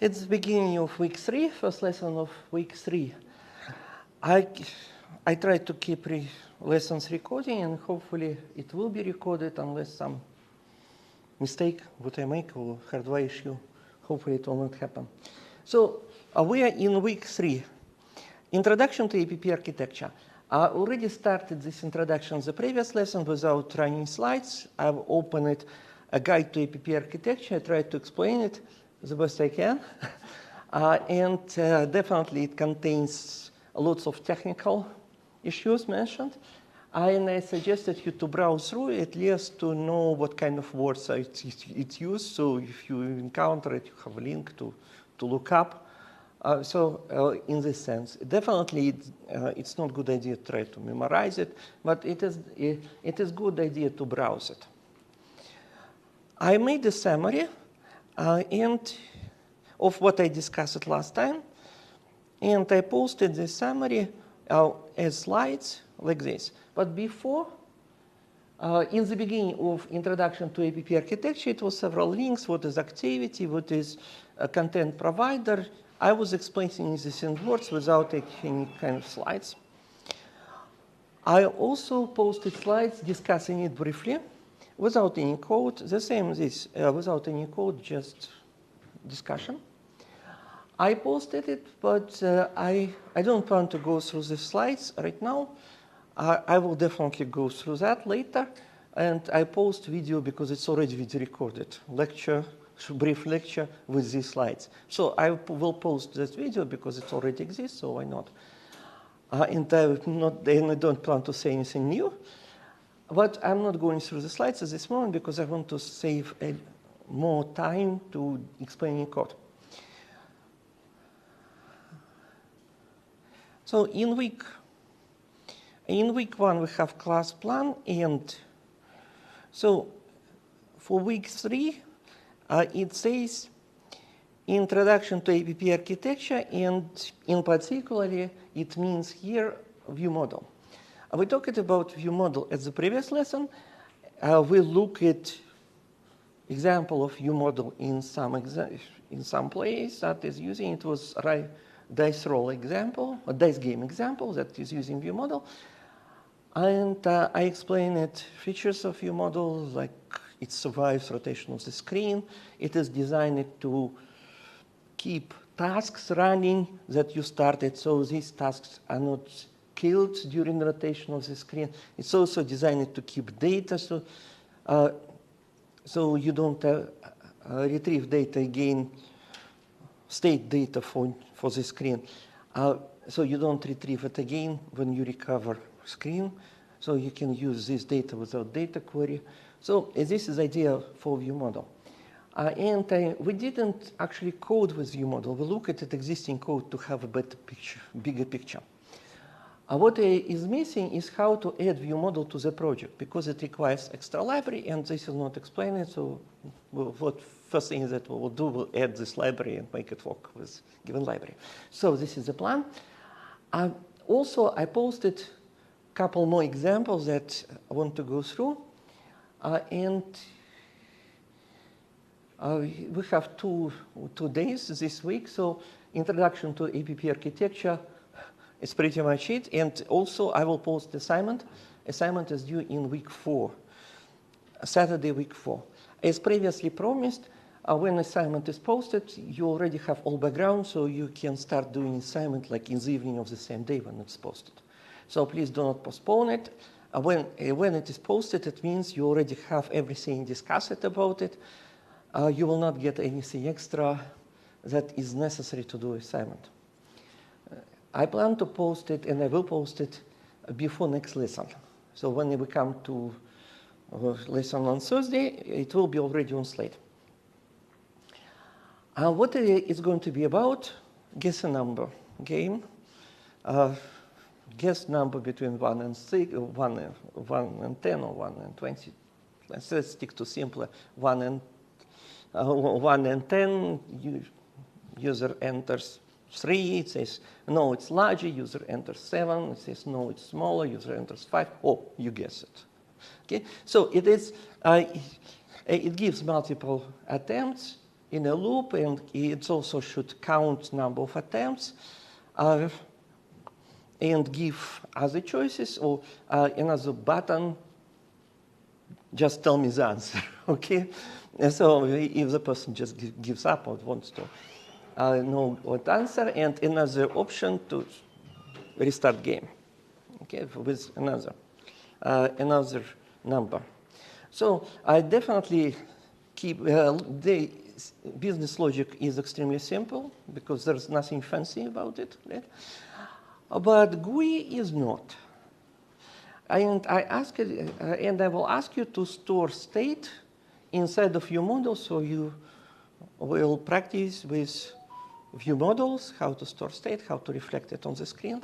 It's the beginning of week 3, first lesson of week 3. I try to keep lessons recording, and hopefully it will be recorded unless some mistake what I make or hardware issue. Hopefully it will not happen. So we are in week 3, Introduction to APP Architecture. I already started this introduction in the previous lesson without running slides. I've opened a guide to APP architecture. I tried to explain it the best I can. Definitely it contains lots of technical issues mentioned. And I suggested you to browse through at least to know what kind of words it's used. So if you encounter it, you have a link to look up. In this sense, definitely it's not a good idea to try to memorize it, but it is a good idea to browse it. I made a summary of what I discussed last time, and I posted the summary as slides like this. But before, in the beginning of Introduction to APP Architecture, it was several links, what is activity, what is a content provider. I was explaining this in words without any kind of slides. I also posted slides discussing it briefly, without any code, the same as this, without any code, just discussion. I posted it, but I don't plan to go through the slides right now. I will definitely go through that later. And I post video because it's already video recorded. Brief lecture with these slides. So I will post this video because it already exists, so why not? And I don't plan to say anything new. But I'm not going through the slides at this moment because I want to save more time to explaining code. So in week 1, we have class plan, and so for week 3, it says Introduction to APP Architecture, and in particular, it means here view model. We talked about view model at the previous lesson. We look at example of view model in some place that is using it was dice roll example, a dice game example that is using view model. And I explained it, features of view model, like it survives rotation of the screen. It is designed to keep tasks running that you started, so these tasks are not killed during the rotation of the screen. It's also designed to keep data, so you don't retrieve data again, state data for the screen. So you don't retrieve it again when you recover screen. So you can use this data without data query. So this is the idea for view model. We didn't actually code with view model. We look at existing code to have a better picture, bigger picture. What is missing is how to add view model to the project, because it requires extra library, and this is not explained. So what first thing that we will do, we'll add this library and make it work with given library. So this is the plan. Also, I posted a couple more examples that I want to go through. We have two days this week. So Introduction to APP Architecture is pretty much it. And also, I will post the assignment. Assignment is due in week 4, Saturday, week 4. As previously promised, when assignment is posted, you already have all background, so you can start doing assignment like in the evening of the same day when it's posted. So please do not postpone it. When it is posted, it means you already have everything discussed about it. You will not get anything extra that is necessary to do assignment. I plan to post it, and I will post it before next lesson. So when we come to lesson on Thursday, it will be already on slate. What it's going to be about? Guess a number game. Guess number between 1 and 6, 1 and 10, or 1 and 20. Let's stick to simpler. 1 and 10. User enters 3. It says no, it's larger. User enters 7. It says no, it's smaller. User enters 5. Oh, you guess it. Okay. So it is. It gives multiple attempts. in a loop, and it also should count number of attempts and give other choices, or another button, just tell me the answer, okay? And so if the person just gives up or wants to know what answer, and another option to restart game, okay, with another number. So I definitely keep, the business logic is extremely simple because there's nothing fancy about it, right? But GUI is not. And I will ask you to store state inside of your model, so you will practice with view models, how to store state, how to reflect it on the screen.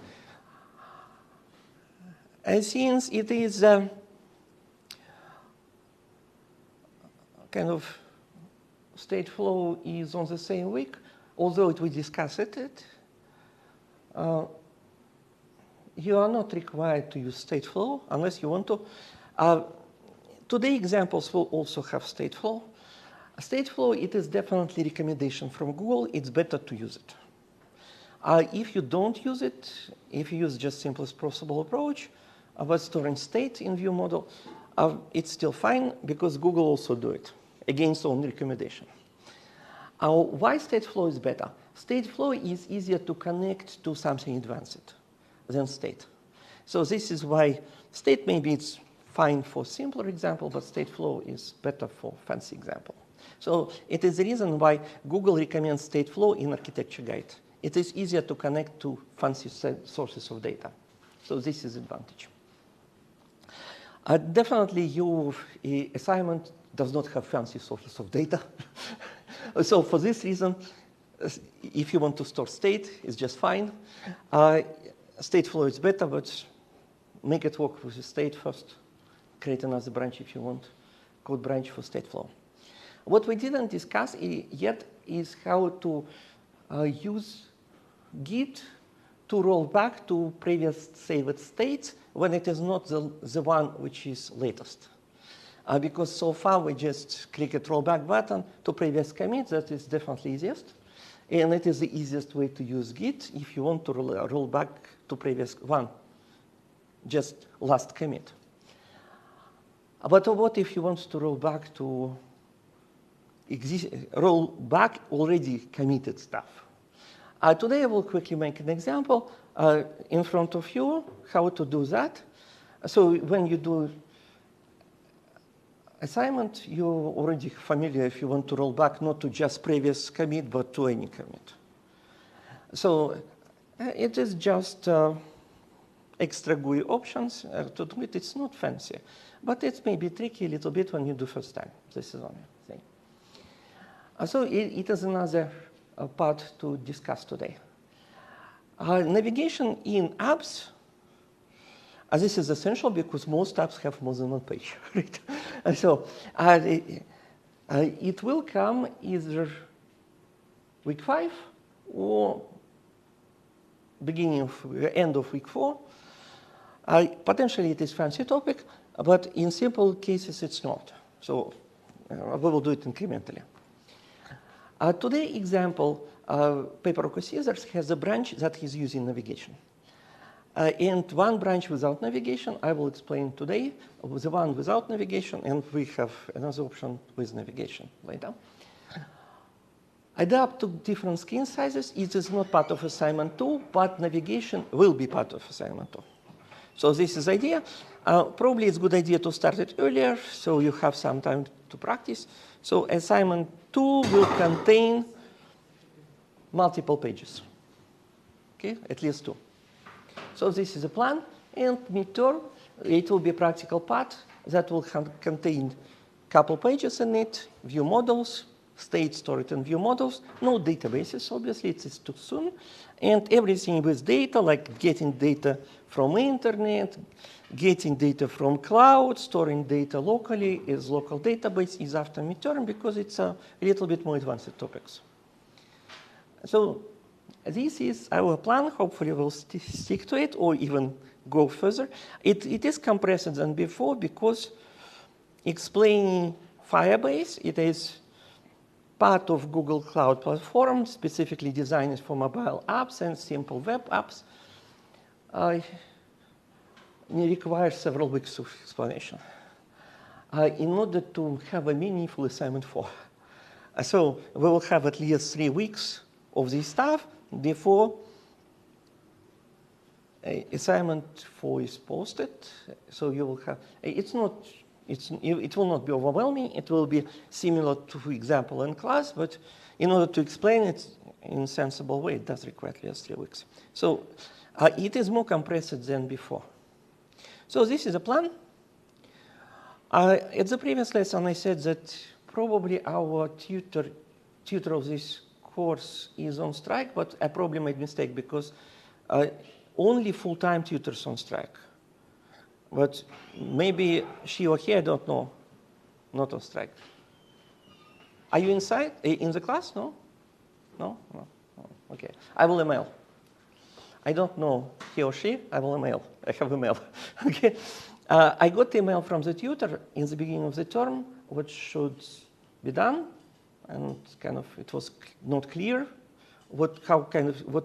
And since it is kind of state flow is on the same week, although we discussed it, you are not required to use state flow unless you want to. Today examples will also have state flow. State flow, it is definitely a recommendation from Google. It's better to use it. If you don't use it, if you use just simplest possible approach about storing state in view model, it's still fine because Google also do it against own recommendation. Why state flow is better? State flow is easier to connect to something advanced than state. So this is why state maybe it's fine for simpler example, but state flow is better for fancy example. So it is the reason why Google recommends state flow in architecture guide. It is easier to connect to fancy sources of data. So this is advantage. Definitely your assignment does not have fancy sources of data. So for this reason, if you want to store state, it's just fine. State flow is better, but make it work with the state first. Create another branch if you want, code branch for state flow. What we didn't discuss yet is how to use Git to roll back to previous saved states when it is not the one which is latest. Because so far we just click a rollback button to previous commit. That is definitely easiest. And it is the easiest way to use Git if you want to roll back to previous one, just last commit. But what if you want to roll back to roll back already committed stuff? Today I will quickly make an example in front of you how to do that. So when you do assignment, you're already familiar if you want to roll back not to just previous commit, but to any commit. So it is just extra GUI options to do it. It's not fancy, but it's maybe tricky a little bit when you do first time. This is only thing. So it is another part to discuss today. Navigation in apps. This is essential because most apps have more than one page, right? So it will come either week 5 or beginning of end of week 4. Potentially it is fancy topic, but in simple cases it's not. So we will do it incrementally. Today example, PROG2008282 has a branch that is using navigation. And one branch without navigation, I will explain today, the one without navigation, and we have another option with navigation later. Adapt to different screen sizes. It is not part of assignment 2, but navigation will be part of assignment 2. So this is the idea. Probably it's a good idea to start it earlier, so you have some time to practice. So assignment 2 will contain multiple pages, okay, at least 2. So this is a plan, and midterm, it will be a practical part that will contain a couple pages in it, view models, state stored in view models, no databases, obviously, it's too soon, and everything with data, like getting data from internet, getting data from cloud, storing data locally is local database is after midterm because it's a little bit more advanced topics. So this is our plan. Hopefully we'll stick to it or even go further. It is compressed than before because explaining Firebase, it is part of Google Cloud Platform, specifically designed for mobile apps and simple web apps. It requires several weeks of explanation in order to have a meaningful assignment 4. So we will have at least 3 weeks of this stuff before assignment 4 is posted. So you will have, it will not be overwhelming. It will be similar to example in class, but in order to explain it in a sensible way, it does require at least 3 weeks. So it is more compressed than before. So this is a plan. At the previous lesson, I said that probably our tutor of this course is on strike, but I probably made a mistake because only full-time tutors on strike. But maybe she or he, I don't know, not on strike. Are you inside, in the class? No? No? No. Okay. I will email. I don't know he or she, I will email. I have email. Okay. I got email from the tutor in the beginning of the term, what should be done, and kind of it was not clear what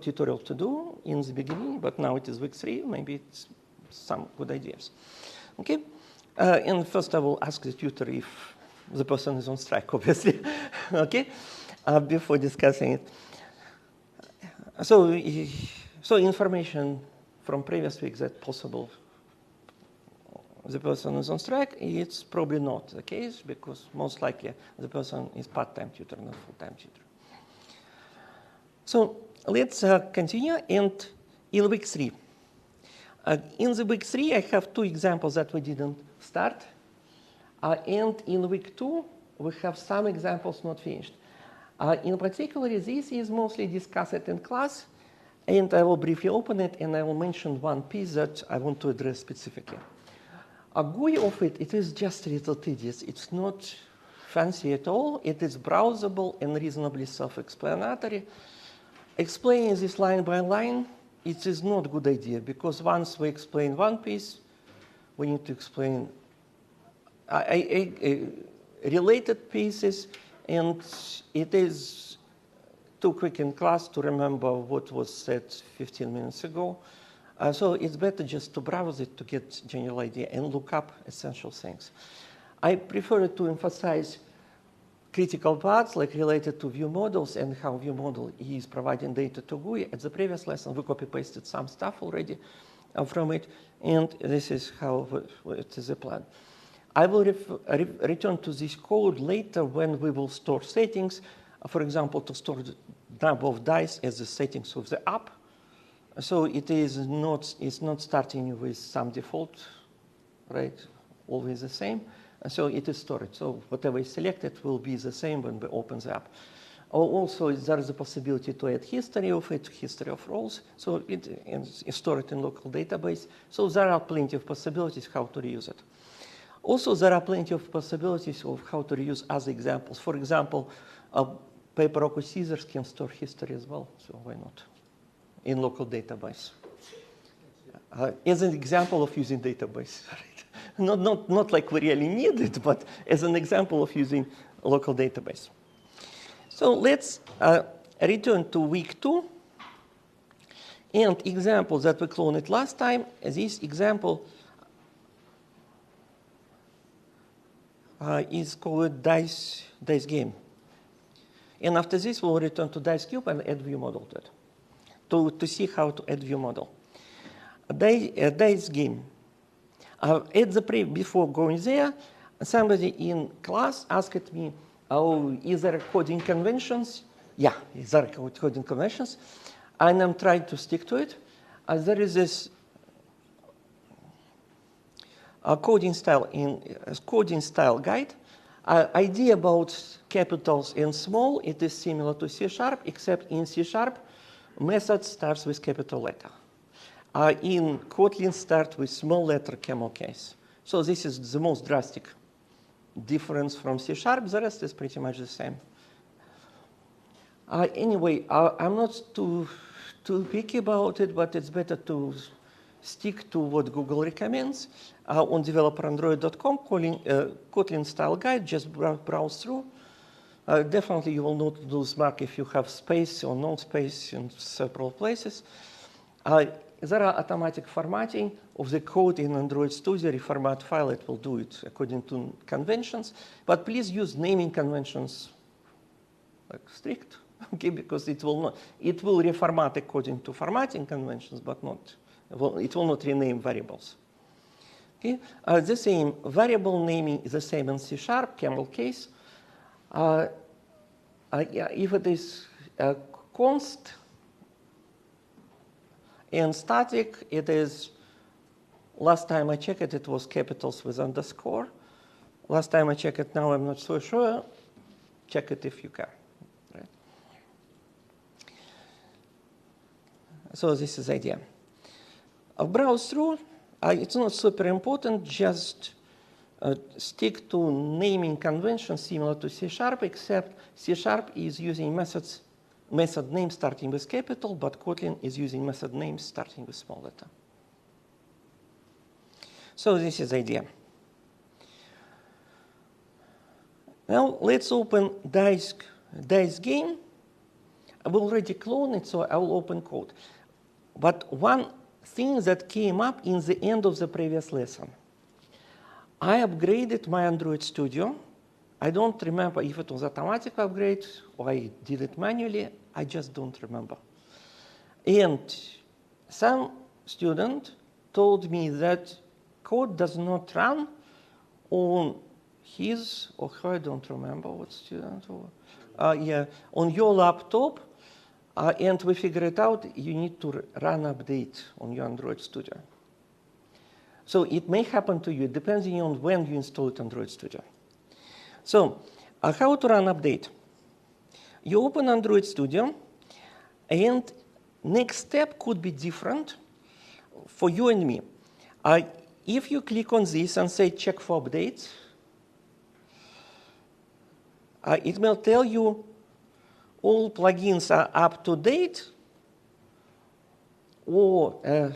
tutorial to do in the beginning, but now it is week 3, maybe it's some good ideas. Okay, and first I will ask the tutor if the person is on strike, obviously. Okay, before discussing it. So information from previous week that possible the person is on strike, it's probably not the case because most likely the person is part-time tutor, not full-time tutor. So let's continue. And in week 3, in the week 3, I have 2 examples that we didn't start. And in week 2, we have some examples not finished. In particular, this is mostly discussed in class. And I will briefly open it, and I will mention one piece that I want to address specifically. A GUI of it is just a little tedious. It's not fancy at all. It is browsable and reasonably self-explanatory. Explaining this line by line, it is not a good idea because once we explain one piece, we need to explain related pieces, and it is too quick in class to remember what was said 15 minutes ago. So it's better just to browse it to get general idea and look up essential things. I prefer to emphasize critical parts like related to view models and how view model is providing data to GUI. At the previous lesson, we copy-pasted some stuff already from it, and this is how it is a plan. I will return to this code later when we will store settings. For example, to store the number of dice as the settings of the app. So it's not starting with some default, right? Always the same. And so it is stored. So whatever is selected will be the same when we open the app. Also, there is a possibility to add history of it, history of roles. So it is stored in local database. So there are plenty of possibilities how to reuse it. Also, there are plenty of possibilities of how to reuse other examples. For example, paper, rock, or scissors can store history as well. So why not? In local database. As an example of using database. Right? Not like we really need it, but as an example of using a local database. So let's return to week 2. And example that we cloned last time, this example is called dice game. And after this, we'll return to dice cube and add view model to it. To see how to add view model. Dice game. Before going there, somebody in class asked me, "Oh, is there coding conventions?" Yeah, is there coding conventions? And I'm trying to stick to it. There is this coding style guide. Idea about capitals and small, it is similar to C#, except in C#, method starts with capital letter. In Kotlin, start with small letter camel case. So this is the most drastic difference from C#. The rest is pretty much the same. Anyway, I'm not too picky about it, but it's better to stick to what Google recommends. On developerandroid.com, Kotlin style guide, just browse through. Definitely you will not lose mark if you have space or no space in several places. There are automatic formatting of the code in Android Studio. Reformat file, it will do it according to conventions. But please use naming conventions like strict, okay, because it will reformat according to formatting conventions, but it will not rename variables. Okay, the same variable naming is the same in C#, camel case. If it is const and static, it is, last time I checked it, it was capitals with underscore. Last time I checked it, now I'm not so sure. Check it if you can. Right? So this is the idea. Browse through. It's not super important, just stick to naming conventions similar to C#, except C# is using method names starting with capital, but Kotlin is using method names starting with small letter. So this is the idea. Now let's open dice game. I will already clone it, so I will open code. But one thing that came up in the end of the previous lesson. I upgraded my Android Studio. I don't remember if it was automatic upgrade or I did it manually. I just don't remember. And some student told me that code does not run on his or her, I don't remember what student, on your laptop. And we figured it out, you need to run update on your Android Studio. So it may happen to you, depending on when you install Android Studio. So how to run update? You open Android Studio, and next step could be different for you and me. If you click on this and say check for updates, it will tell you all plugins are up to date, or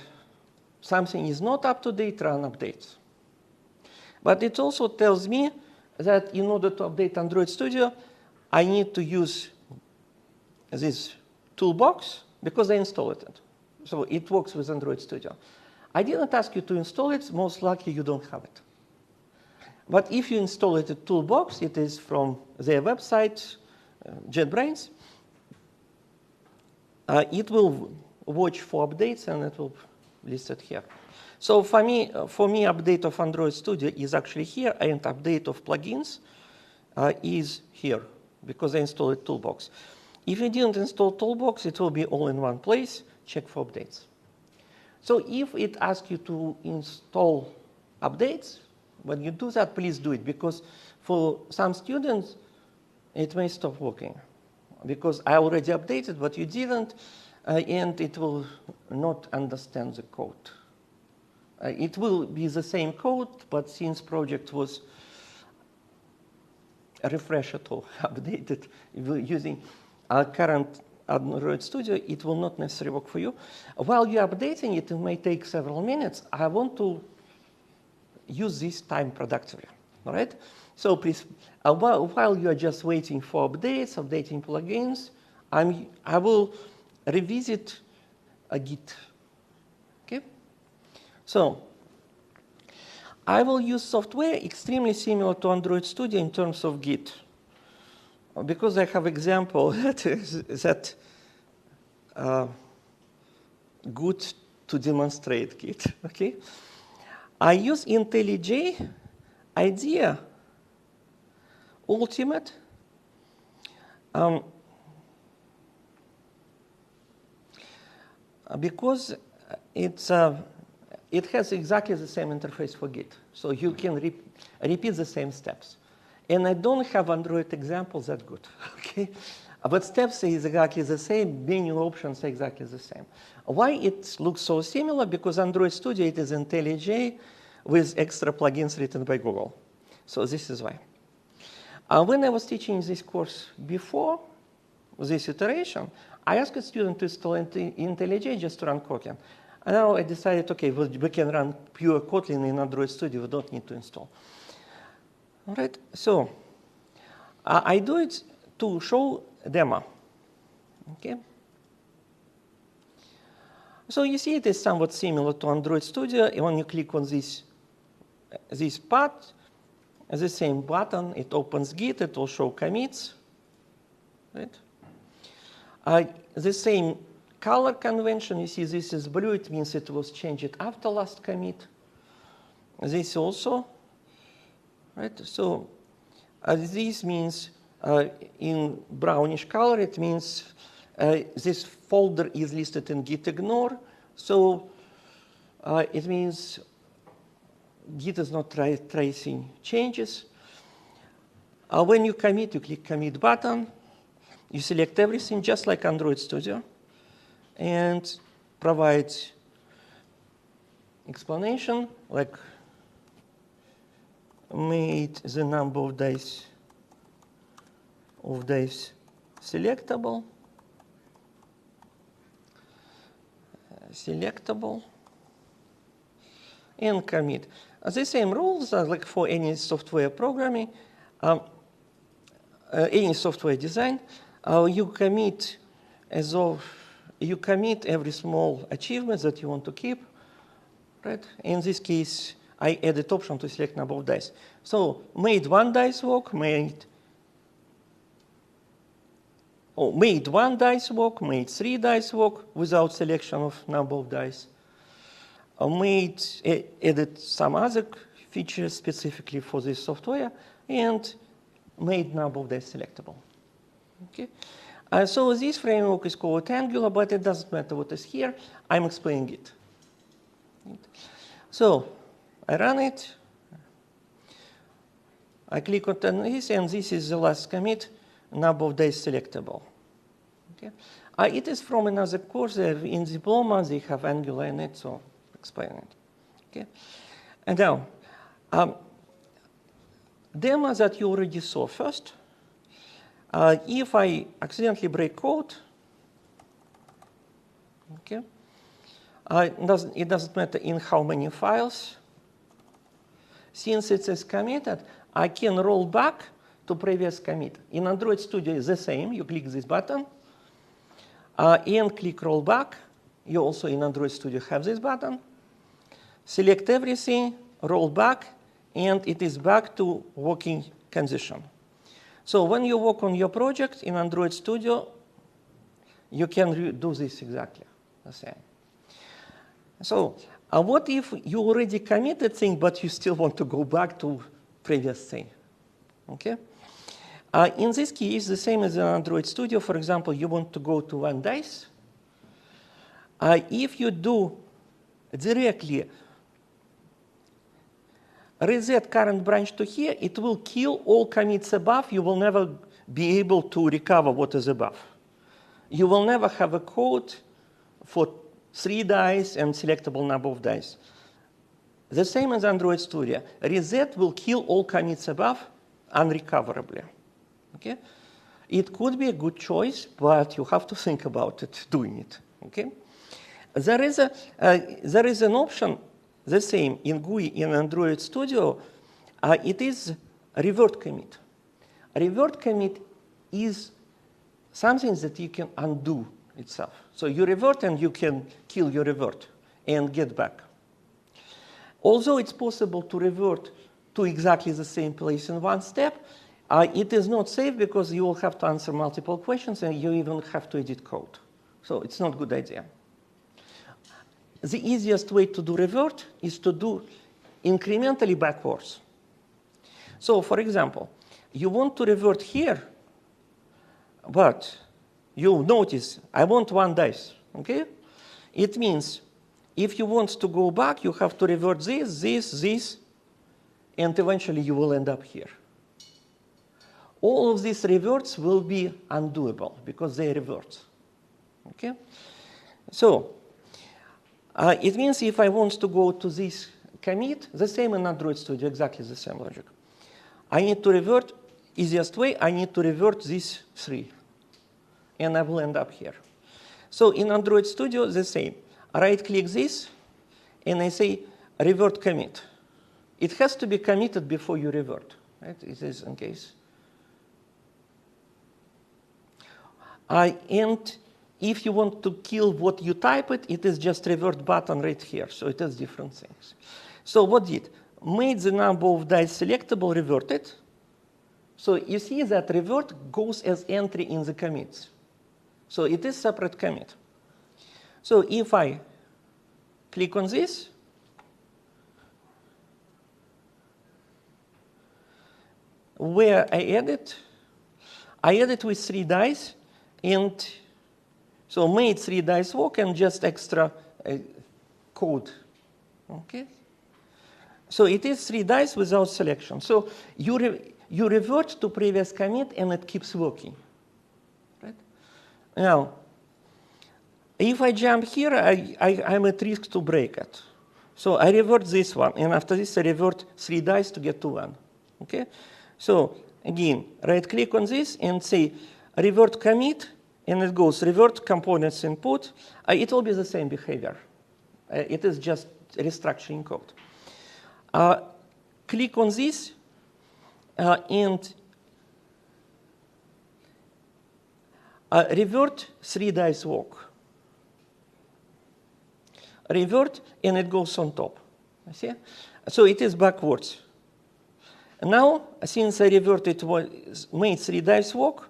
something is not up to date, run updates. But it also tells me that in order to update Android Studio, I need to use this toolbox because I installed it. So it works with Android Studio. I didn't ask you to install it, most likely you don't have it. But if you install it at toolbox, it is from their website, JetBrains. It will watch for updates and it will list it here. So for me, update of Android Studio is actually here, and update of plugins is here because I installed it toolbox. If you didn't install toolbox, it will be all in one place. Check for updates. So if it asks you to install updates, when you do that, please do it, because for some students, it may stop working. Because I already updated, but you didn't, and it will not understand the code. It will be the same code, but since project was refreshed or updated using our current Android Studio, it will not necessarily work for you. While you're updating it, it may take several minutes. I want to use this time productively, all right? So please, while you're just waiting for updates, updating plugins, I will revisit a Git, okay? So I will use software extremely similar to Android Studio in terms of Git, because I have example that is good to demonstrate Git, okay? I use IntelliJ IDEA Ultimate because it has exactly the same interface for Git. So you can repeat the same steps. And I don't have Android examples that good, okay? But steps is exactly the same, menu options are exactly the same. Why it looks so similar? Because Android Studio, it is IntelliJ with extra plugins written by Google. So this is why. When I was teaching this course before this iteration, I asked a student to install IntelliJ just to run Kotlin. And now I decided, okay, we can run pure Kotlin in Android Studio. We don't need to install. All right, so I do it to show demo. Okay. So you see it is somewhat similar to Android Studio. When you click on this part, the same button, it opens Git, it will show commits. Right? The same color convention, you see this is blue, it means it was changed after last commit. This also, right? So this means in brownish color, it means this folder is listed in git ignore. So it means Git is not tracing changes. When you commit, you click commit button. You select everything just like Android Studio and provide explanation like made the number of days selectable. And commit. The same rules are like for any software programming, any software design. You commit every small achievement that you want to keep, right? In this case, I added option to select number of dice. So made 1 dice work, made 1 dice work, made 3 dice work without selection of number of dice. Added some other features specifically for this software, and made number of dice selectable. Okay. So this framework is called Angular, but it doesn't matter what is here. I'm explaining it. So I run it. I click on this, and this is the last commit, number of days selectable. Okay. It is from another course. In Diploma, they have Angular in it, so explain it. Okay. And now, demo that you already saw first. If I accidentally break code, okay, it doesn't matter in how many files. Since it is committed, I can roll back to previous commit. In Android Studio, it's the same. You click this button and click roll back. You also in Android Studio have this button. Select everything, roll back, and it is back to working condition. So when you work on your project in Android Studio, you can do this exactly the same. So what if you already committed thing, but you still want to go back to previous thing? Okay. In this case, the same as in Android Studio. For example, you want to go to 1 dice. If you do directly reset current branch to here, it will kill all commits above. You will never be able to recover what is above. You will never have a code for 3 dice and selectable number of dice. The same as Android Studio. Reset will kill all commits above unrecoverably. Okay? It could be a good choice, but you have to think about it, doing it. Okay? There is an option, the same in GUI in Android Studio. It is revert commit. Revert commit is something that you can undo itself. So you revert and you can kill your revert and get back. Although it's possible to revert to exactly the same place in one step, it is not safe because you will have to answer multiple questions and you even have to edit code. So it's not a good idea. The easiest way to do revert is to do incrementally backwards. So for example, you want to revert here, but you notice I want 1 dice. Okay? It means if you want to go back, you have to revert this, and eventually you will end up here. All of these reverts will be undoable because they revert. Okay? So it means if I want to go to this commit, the same in Android Studio, exactly the same logic. I need to revert, easiest way, I need to revert these 3. And I will end up here. So in Android Studio, the same. Right-click this, and I say revert commit. It has to be committed before you revert. Right? It is in case. And if you want to kill what you type it is just revert button right here. So it is different things. So what did? Made the number of dice selectable, reverted. So you see that revert goes as entry in the commits. So it is separate commit. So if I click on this, where I edit with 3 dice, and so made 3 dice walk and just extra code. Okay. So it is 3 dice without selection. So you revert to previous commit and it keeps working. Right? Now, if I jump here, I'm at risk to break it. So I revert this one, and after this I revert 3 dice to get to 1. Okay? So again, right-click on this and say revert commit, and it goes revert components input. It will be the same behavior. It is just restructuring code. Click on this and revert 3 dice walk. Revert, and it goes on top. See? So it is backwards. Now, since I reverted made 3 dice walk,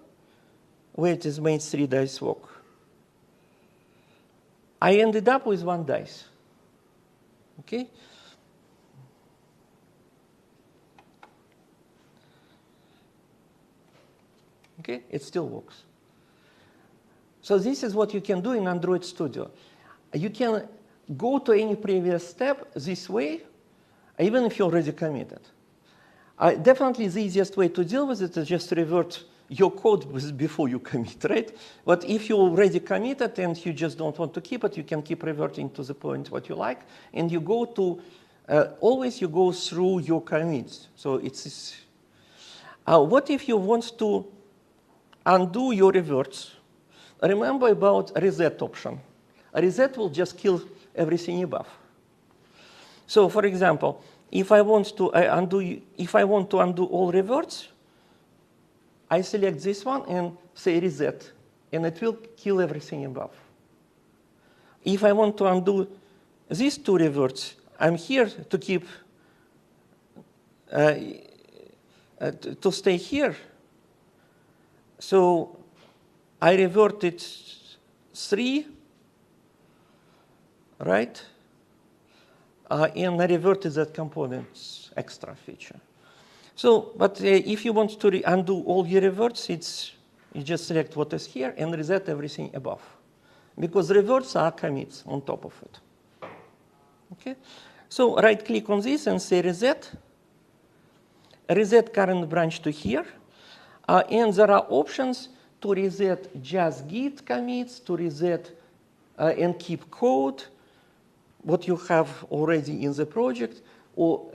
where it is made 3 dice walk, I ended up with 1 dice. Okay? Okay, it still works. So this is what you can do in Android Studio. You can go to any previous step this way, even if you already committed. Definitely the easiest way to deal with it is just revert your code before you commit, right? But if you already committed and you just don't want to keep it, you can keep reverting to the point what you like, and you go to, always you go through your commits. So it's, what if you want to undo your reverts? Remember about reset option. A reset will just kill everything above. So for example, if I want to undo all reverts, I select this one and say reset, and it will kill everything above. If I want to undo these 2 reverts, I'm here to keep, to stay here. So I reverted 3, right? And I reverted that component's extra feature. So, but if you want to undo all your reverts, you just select what is here and reset everything above. Because reverts are commits on top of it. Okay? So right-click on this and say reset. Reset current branch to here. And there are options to reset just Git commits, to reset and keep code, what you have already in the project, or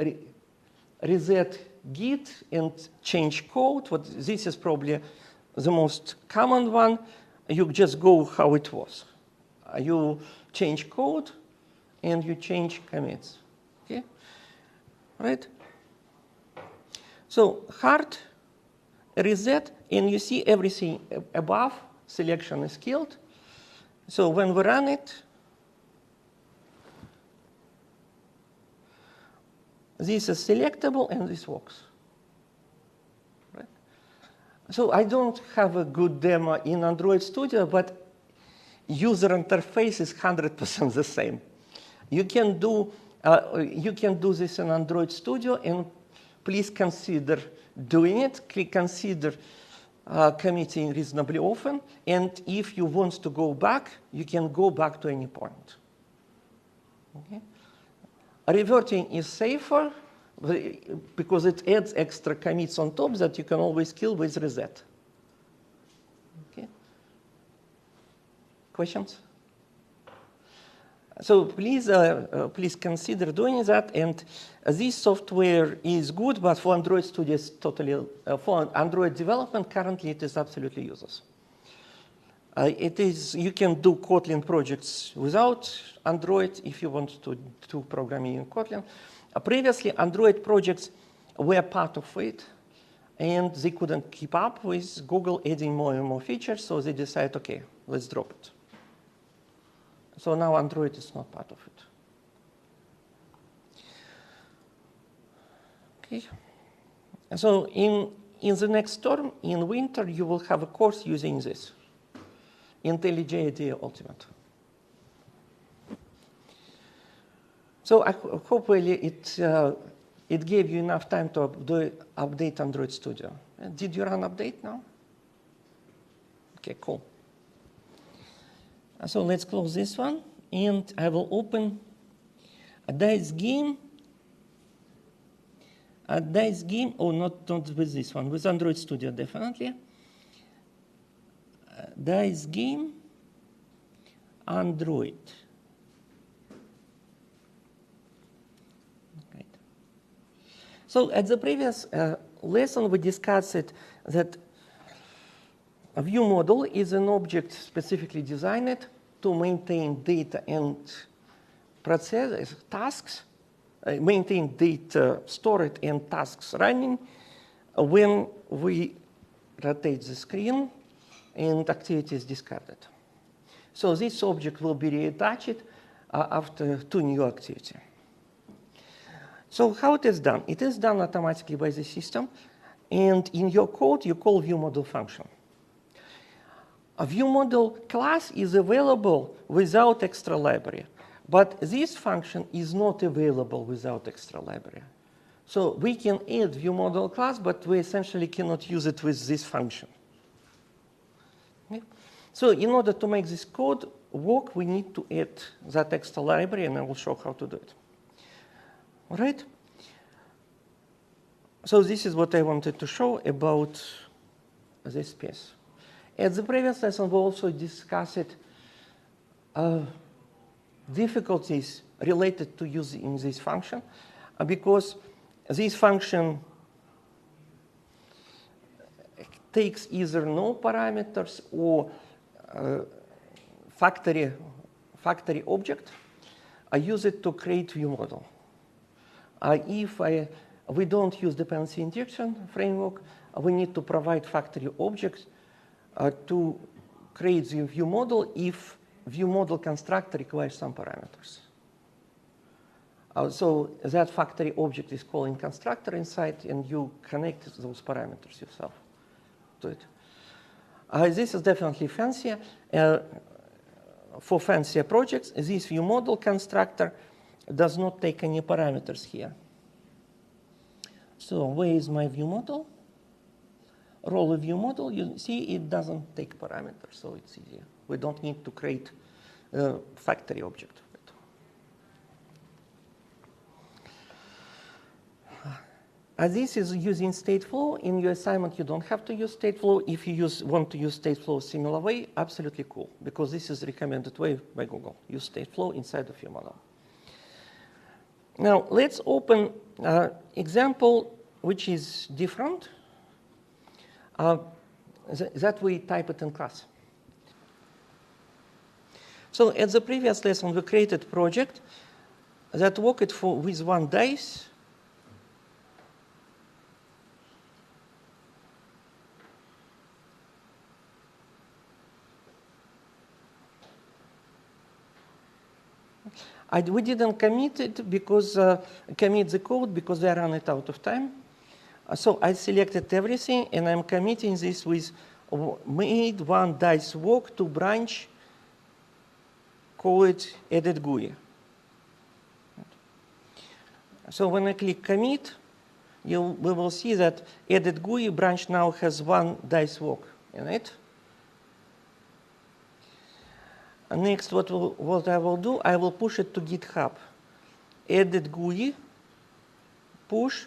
reset Git and change code. This is probably the most common one. You just go how it was. You change code and you change commits. Okay, right? So hard reset, and you see everything above. Selection is killed. So when we run it, this is selectable and this works. Right? So I don't have a good demo in Android Studio, but user interface is 100% the same. You can do this in Android Studio, and please consider doing it. Consider committing reasonably often, and if you want to go back, you can go back to any point. Okay? Reverting is safer because it adds extra commits on top that you can always kill with reset. Okay? Questions? So please consider doing that. And this software is good, but for Android Studio, it's totally for Android development. Currently, it is absolutely useless. You can do Kotlin projects without Android if you want to do programming in Kotlin. Previously, Android projects were part of it. and they couldn't keep up with Google adding more and more features, so they decided, okay, let's drop it. So now Android is not part of it. Okay. So in the next term, in winter, you will have a course using this, IntelliJ IDEA Ultimate. So I hope really it gave you enough time to update Android Studio. Did you run update now? Okay, cool. So let's close this one, and I will open a dice game. A dice game, oh, not with this one, with Android Studio, definitely. Dice game, Android. Right. So at the previous lesson, we discussed that a view model is an object specifically designed to maintain data and process tasks, maintain data stored and tasks running when we rotate the screen and activity is discarded. So this object will be reattached after to new activity. So how it is done? It is done automatically by the system, and in your code you call viewModel function. A viewModel class is available without extra library, but this function is not available without extra library. So we can add viewModel class, but we essentially cannot use it with this function. Okay? So in order to make this code work, we need to add that extra library, and I will show how to do it. All right? So this is what I wanted to show about this piece. At the previous lesson, we also discussed difficulties related to using this function, because this function takes either no parameters or factory object. I use it to create viewModel. If we don't use dependency injection framework, we need to provide factory objects to create the viewModel if viewModel constructor requires some parameters. So that factory object is calling constructor inside, and you connect those parameters yourself to it. This is definitely fancier. For fancier projects, this viewModel constructor does not take any parameters here. So where is my viewModel? Role of viewModel, you see it doesn't take parameters, so it's easier. We don't need to create a factory object. This is using stateflow. In your assignment, you don't have to use stateflow. If you want to use stateflow similar way, absolutely cool, because this is recommended way by Google. Use stateflow inside of your model. Now, let's open an example which is different, that we type it in class. So at the previous lesson, we created a project that worked with one dice. We didn't commit it because commit the code because I ran it out of time. So I selected everything, and I'm committing this with made one dice walk to branch, call it edit GUI. So when I click commit, we will see that edit GUI branch now has one dice walk in it. Next, what I will do, I will push it to GitHub. Edit GUI, push.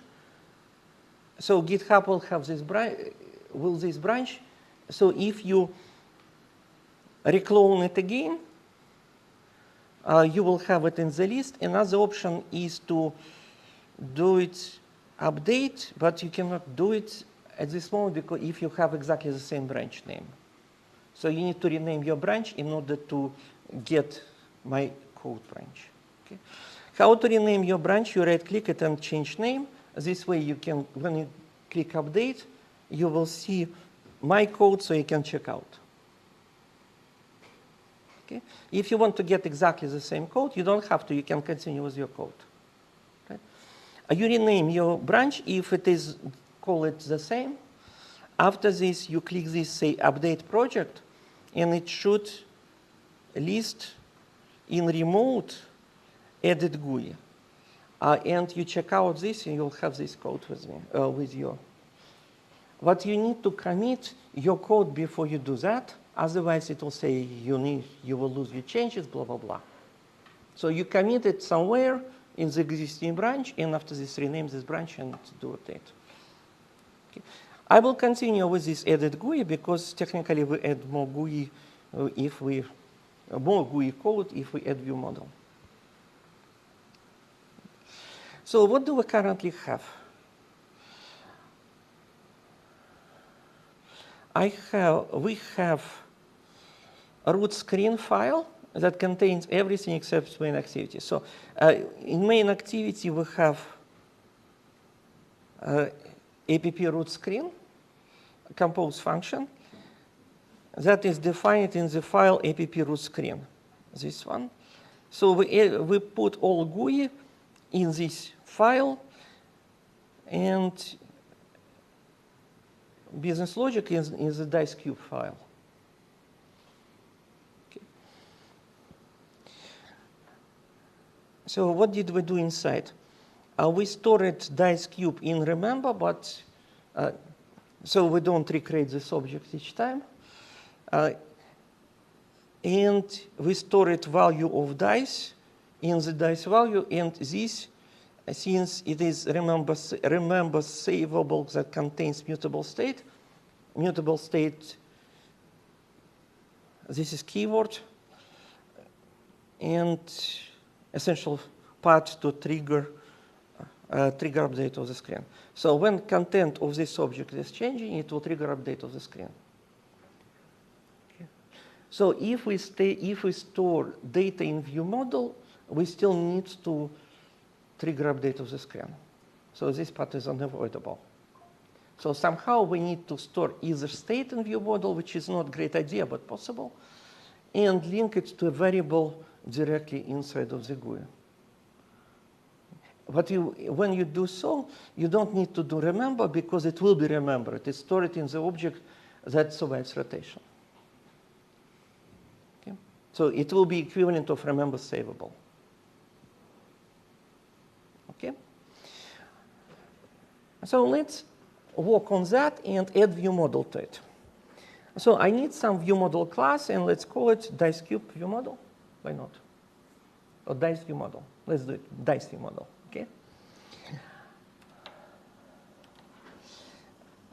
So GitHub will have this branch. So if you reclone it again, you will have it in the list. Another option is to do it update, but you cannot do it at this moment because if you have exactly the same branch name. So you need to rename your branch in order to get my code branch. Okay. How to rename your branch? You right-click it and change name. This way you can, when you click update, you will see my code so you can check out. Okay? If you want to get exactly the same code, you don't have to. You can continue with your code. Okay? You rename your branch if it is, call it the same. After this, you click this, say, update project, and it should list in remote edit GUI. And you check out this, and you'll have this code with you. But you need to commit your code before you do that. Otherwise, it will say you will lose your changes, blah, blah, blah. So you commit it somewhere in the existing branch, and after this, rename this branch and do update. Okay. I will continue with this edit GUI because technically we add more GUI more GUI code if we add view model. So what do we currently have? We have a root screen file that contains everything except main activity. So in main activity, we have app root screen, compose function that is defined in the file app root screen, this one. So we put all GUI in this file, and business logic is in the dice cube file. Okay. So what did we do inside? We stored dice cube in remember, but so we don't recreate this object each time. And we stored value of dice in the dice value, and this, since it is remember savable that contains mutable state, this is keyword and essential part to trigger update of the screen. So when content of this object is changing, it will trigger update of the screen. Okay. So if we store data in view model, we still need to trigger update of the screen. So this part is unavoidable. So somehow we need to store either state in view model, which is not a great idea, but possible, and link it to a variable directly inside of the GUI. But when you do so, you don't need to do remember because it will be remembered. It's stored in the object that survives rotation. Okay? So it will be equivalent of remember savable. Okay? So let's work on that and add view model to it. So I need some view model class, and let's call it dice cube view model. Why not? Or dice view model. Let's do it dice view model. Okay.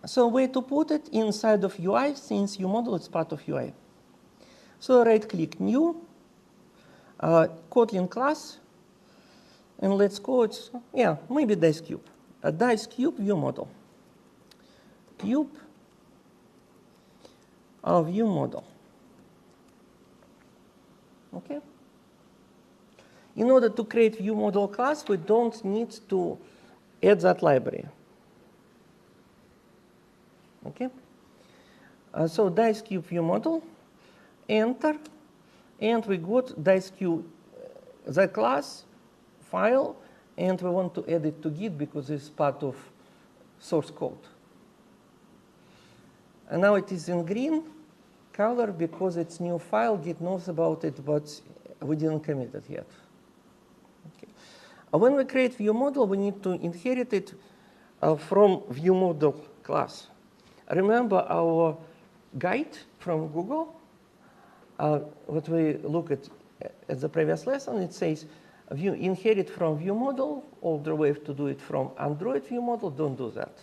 So way to put it inside of UI, since view model is part of UI. So right click new, Kotlin class, and let's call it, yeah, maybe dice cube. A dice cube view model. Cube of view model. Okay. In order to create view model class, we don't need to add that library. Okay. So dice cube view model, enter, and we got dice cube, the class file, and we want to add it to Git because it's part of source code. And now it is in green color because it's new file. Git knows about it, but we didn't commit it yet. Okay. When we create view model, we need to inherit it from view model class. Remember our guide from Google? What we look at the previous lesson, it says inherit from view model. Older way to do it from Android view model. Don't do that.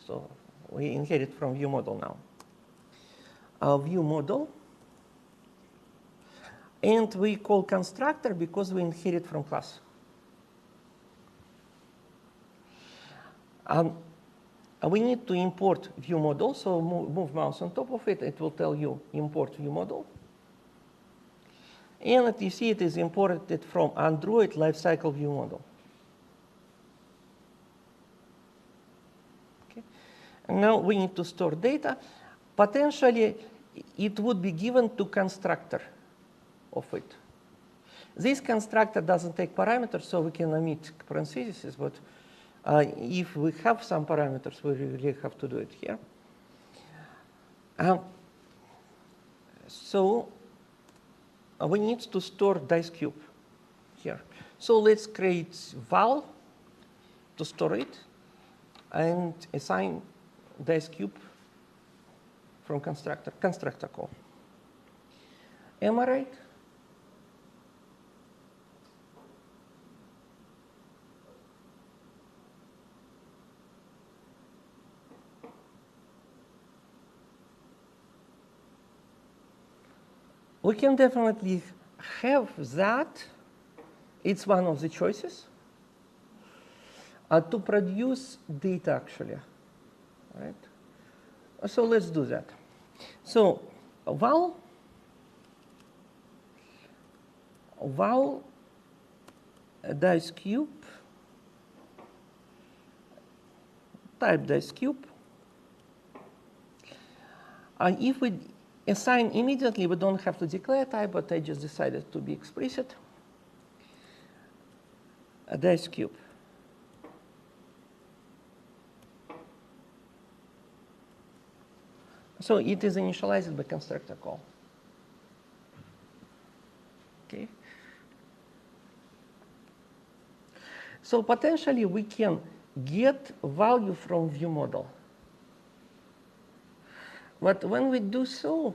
So we inherit from view model now. View model. And we call constructor because we inherit from class. We need to import view model, so move mouse on top of it. It will tell you import view model. And you see it is imported from Android lifecycle view model. Okay. Now we need to store data. Potentially, it would be given to constructor of it. This constructor doesn't take parameters, so we can omit parentheses, but if we have some parameters, we really have to do it here. So we need to store dice cube here. So let's create val to store it and assign dice cube from constructor call. Am I right? We can definitely have that. It's one of the choices to produce data, actually. Right? So let's do that. So val dice cube, type dice cube. And if we assign immediately, we don't have to declare type, but I just decided to be explicit. A dice cube. So it is initialized by constructor call. Okay. So potentially we can get value from view model. But when we do so,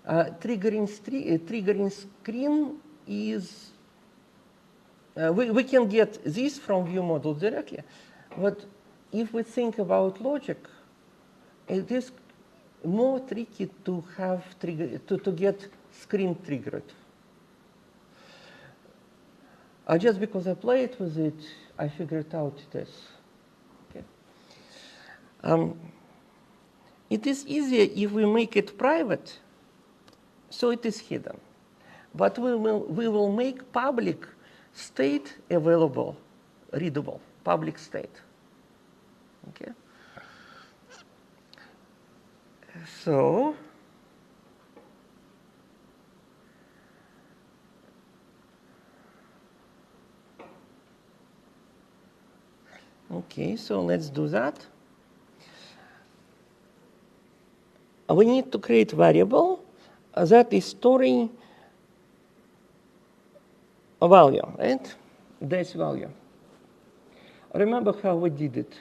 triggering screen is, we can get this from view model directly. But if we think about logic, it is more tricky to have to get screen triggered. Just because I played with it, I figured out this. Okay. It is easier if we make it private, so it is hidden. But we will make public state available, readable, public state. Okay. So okay, so let's do that. We need to create variable that is storing a value, right? This value. Remember how we did it?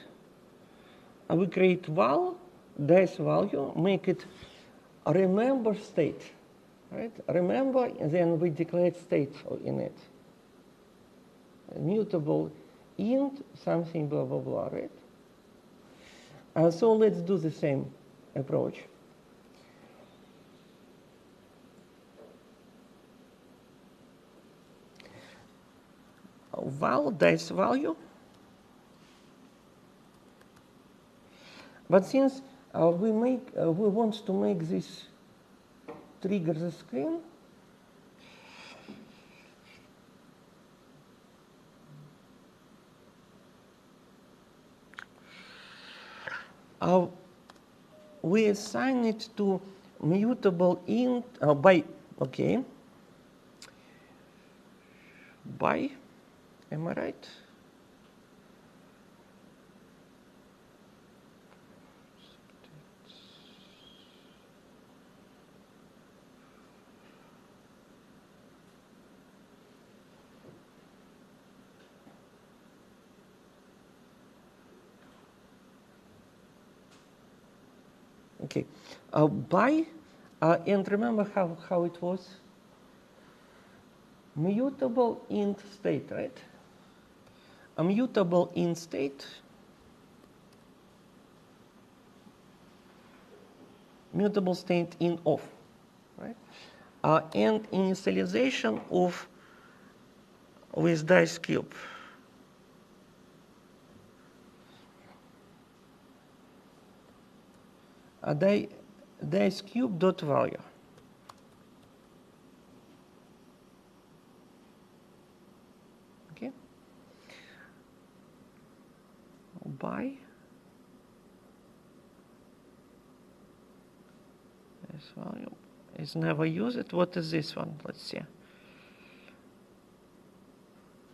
We create val, this value, make it a remember state, right? Remember, and then we declare state in it. Mutable int something blah blah blah, right? So let's do the same approach. Val dice value. But since we want to make this trigger the screen, we assign it to mutable int by, okay, by, am I right? Okay, by, and remember how it was? Mutable int state, right? A mutable int state, mutable state in off, right? And initialization of with dice cube. Dice cube dot value. Okay. By This value is never used. What is this one? Let's see.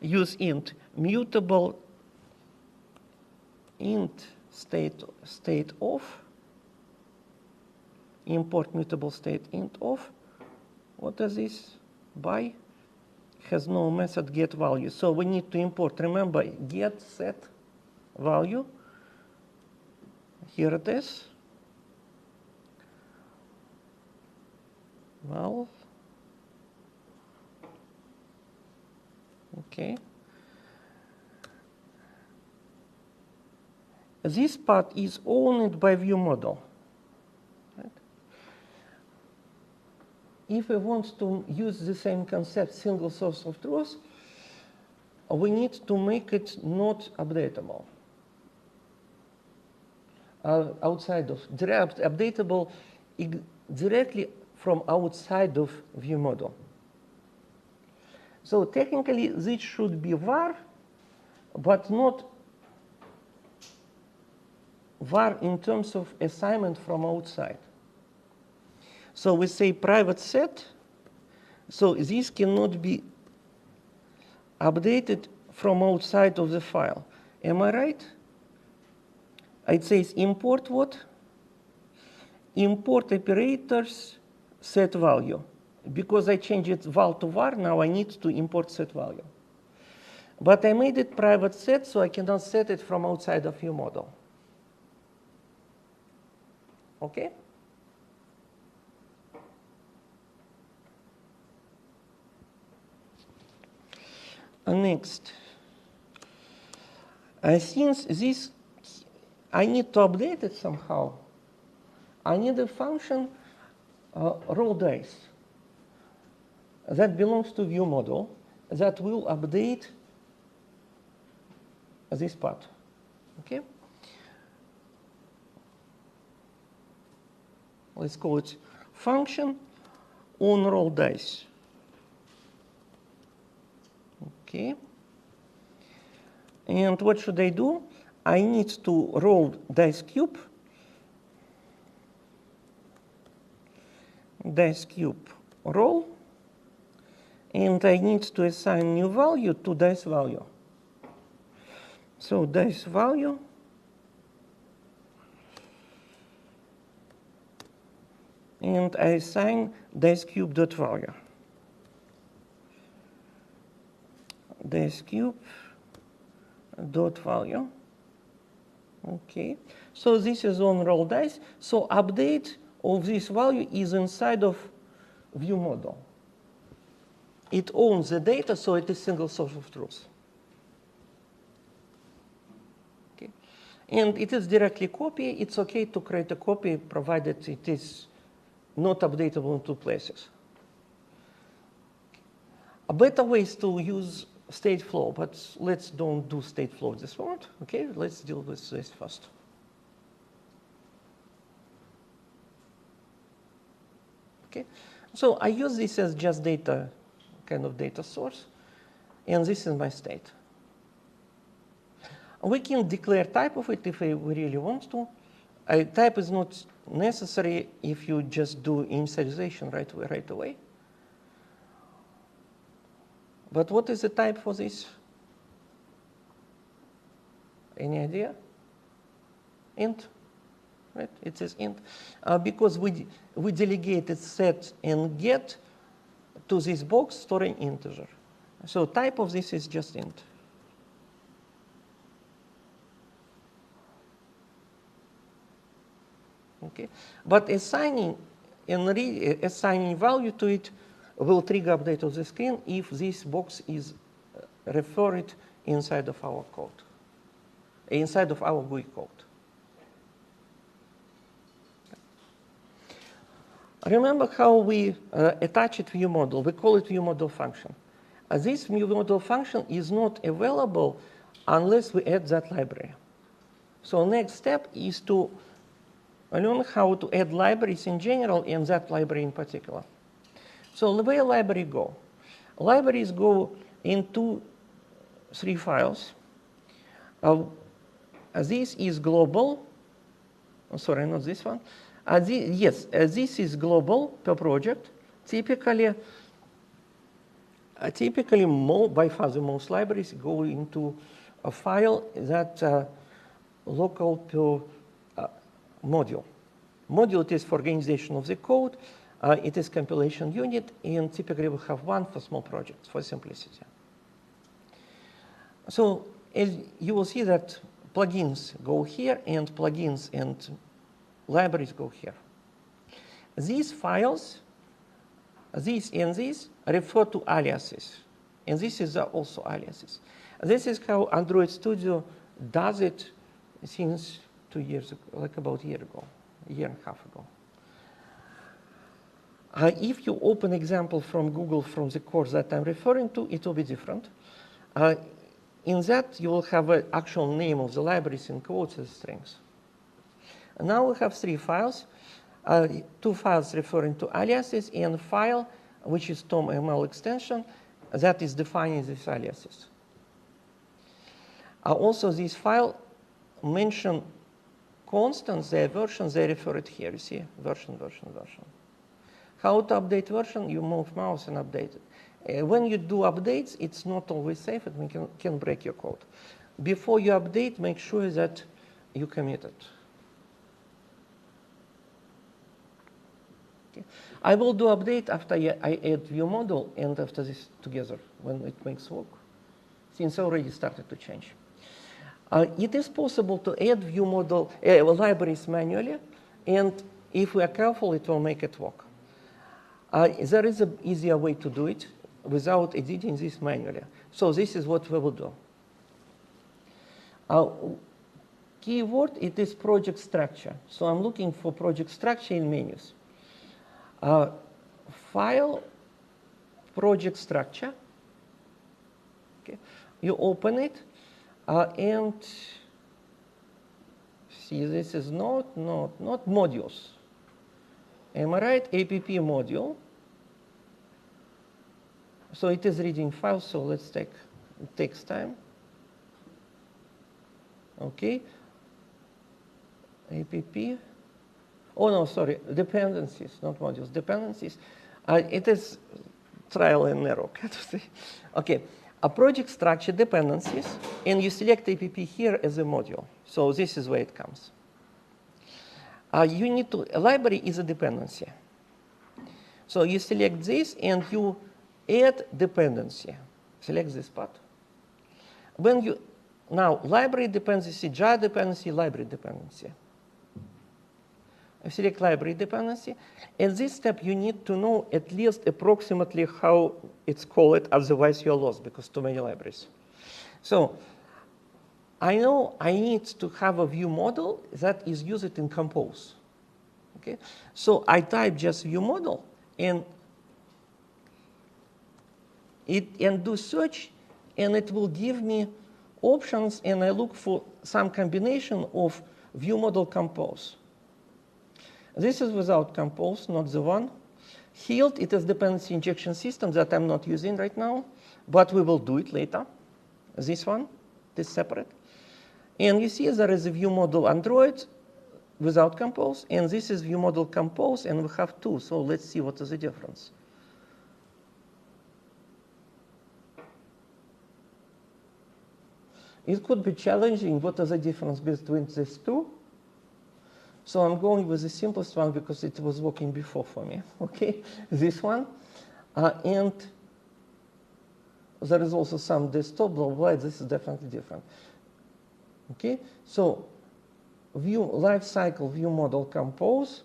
Use int mutable int state of, import mutable state int of. What is this? By has no method get value. So we need to import, remember, get set value. Here it is. Well, okay. This part is owned by view model. Right? If we want to use the same concept, single source of truth, we need to make it not updatable. Outside of, updatable directly from outside of view model. So technically, this should be var, but not var in terms of assignment from outside. So we say private set, so this cannot be updated from outside of the file. Am I right? It says import what? Import operators set value. Because I changed it val to var, now I need to import set value. But I made it private set, so I cannot set it from outside of view model. Okay? Next. Since this, I need to update it somehow, I need a function roll dice that belongs to view model that will update this part. Okay? Let's call it function on roll dice. Okay. And what should I do? I need to roll dice cube roll, and I need to assign new value to dice value. So dice value and I assign dice cube dot value. Dice cube dot value. Okay, so this is on roll dice. So update of this value is inside of view model. It owns the data, so it is single source of truth. Okay, and it is directly copy. It's okay to create a copy provided it is not updatable in two places. A better way is to use state flow, but let's don't do state flow this moment. Okay, let's deal with this first. Okay, so I use this as just data, kind of data source, and this is my state. We can declare type of it if we really want to. Type is not necessary if you just do initialization right away. But what is the type for this? Any idea? Int, right? It says int. Because we delegated set and get to this box storing integer. So type of this is just int. Okay, but assigning value to it will trigger update of the screen if this box is referred inside of our code, inside of our GUI code. Remember how we attach it view model? We call it view model function. This view model function is not available unless we add that library. So next step is to learn how to add libraries in general and that library in particular. So the way library go? Libraries go into 3 files. This is global. Oh, sorry, not this one. Yes, this is global per project. Typically, by far the most libraries go into a file that local per module. Module it is for organization of the code. It is compilation unit, and typically we have one for small projects for simplicity. So as you will see that plugins go here, and plugins and libraries go here. These files, these and these, refer to aliases. And this is also aliases. This is how Android Studio does it since 2 years ago, like about a year and a half ago. If you open example from Google from the course that I'm referring to, it will be different. In that, you will have an actual name of the libraries in quotes as strings. And now we have 3 files, 2 files referring to aliases, and a file which is TOM.ml extension that is defining these aliases. Also, this file mention constants, their versions, they refer it here. You see, version. How to update version? You move mouse and update it. When you do updates, it's not always safe. It can break your code. Before you update, make sure that you commit it. Okay. I will do update after I add view model and after this together when it makes work, since already started to change. It is possible to add view model libraries manually, and if we are careful, it will make it work. There is an easier way to do it without editing this manually. So this is what we will do. Keyword, it is project structure. So I'm looking for project structure in menus. File, project structure. Okay. You open it, and see, this is not modules. Am I right? APP module. So it is reading files, so let's take, it takes time. Okay. APP. Oh, no, sorry, dependencies, not modules, dependencies. It is trial and error, can I say. Okay, a project structure dependencies, and you select APP here as a module. So this is where it comes. You need to, a library is a dependency. So you select this and you add dependency. Select this part. When you, now library dependency, jar dependency, library dependency. Select library dependency. In this step, you need to know at least approximately how it's called, otherwise you're lost because too many libraries. So I know I need to have a view model that is used in Compose. Okay? So I type just view model and do search, and it will give me options, and I look for some combination of view model Compose. This is without Compose, not the one. Healed, it is dependency injection system that I'm not using right now, but we will do it later. This one, this separate. And you see there is a view model Android without Compose, and this is view model Compose, and we have 2. So let's see what is the difference. It could be challenging. What is the difference between these 2? So I'm going with the simplest one because it was working before for me. Okay, this one. And there is also some desktop, blah, blah. This is definitely different. Okay, so view lifecycle view model Compose,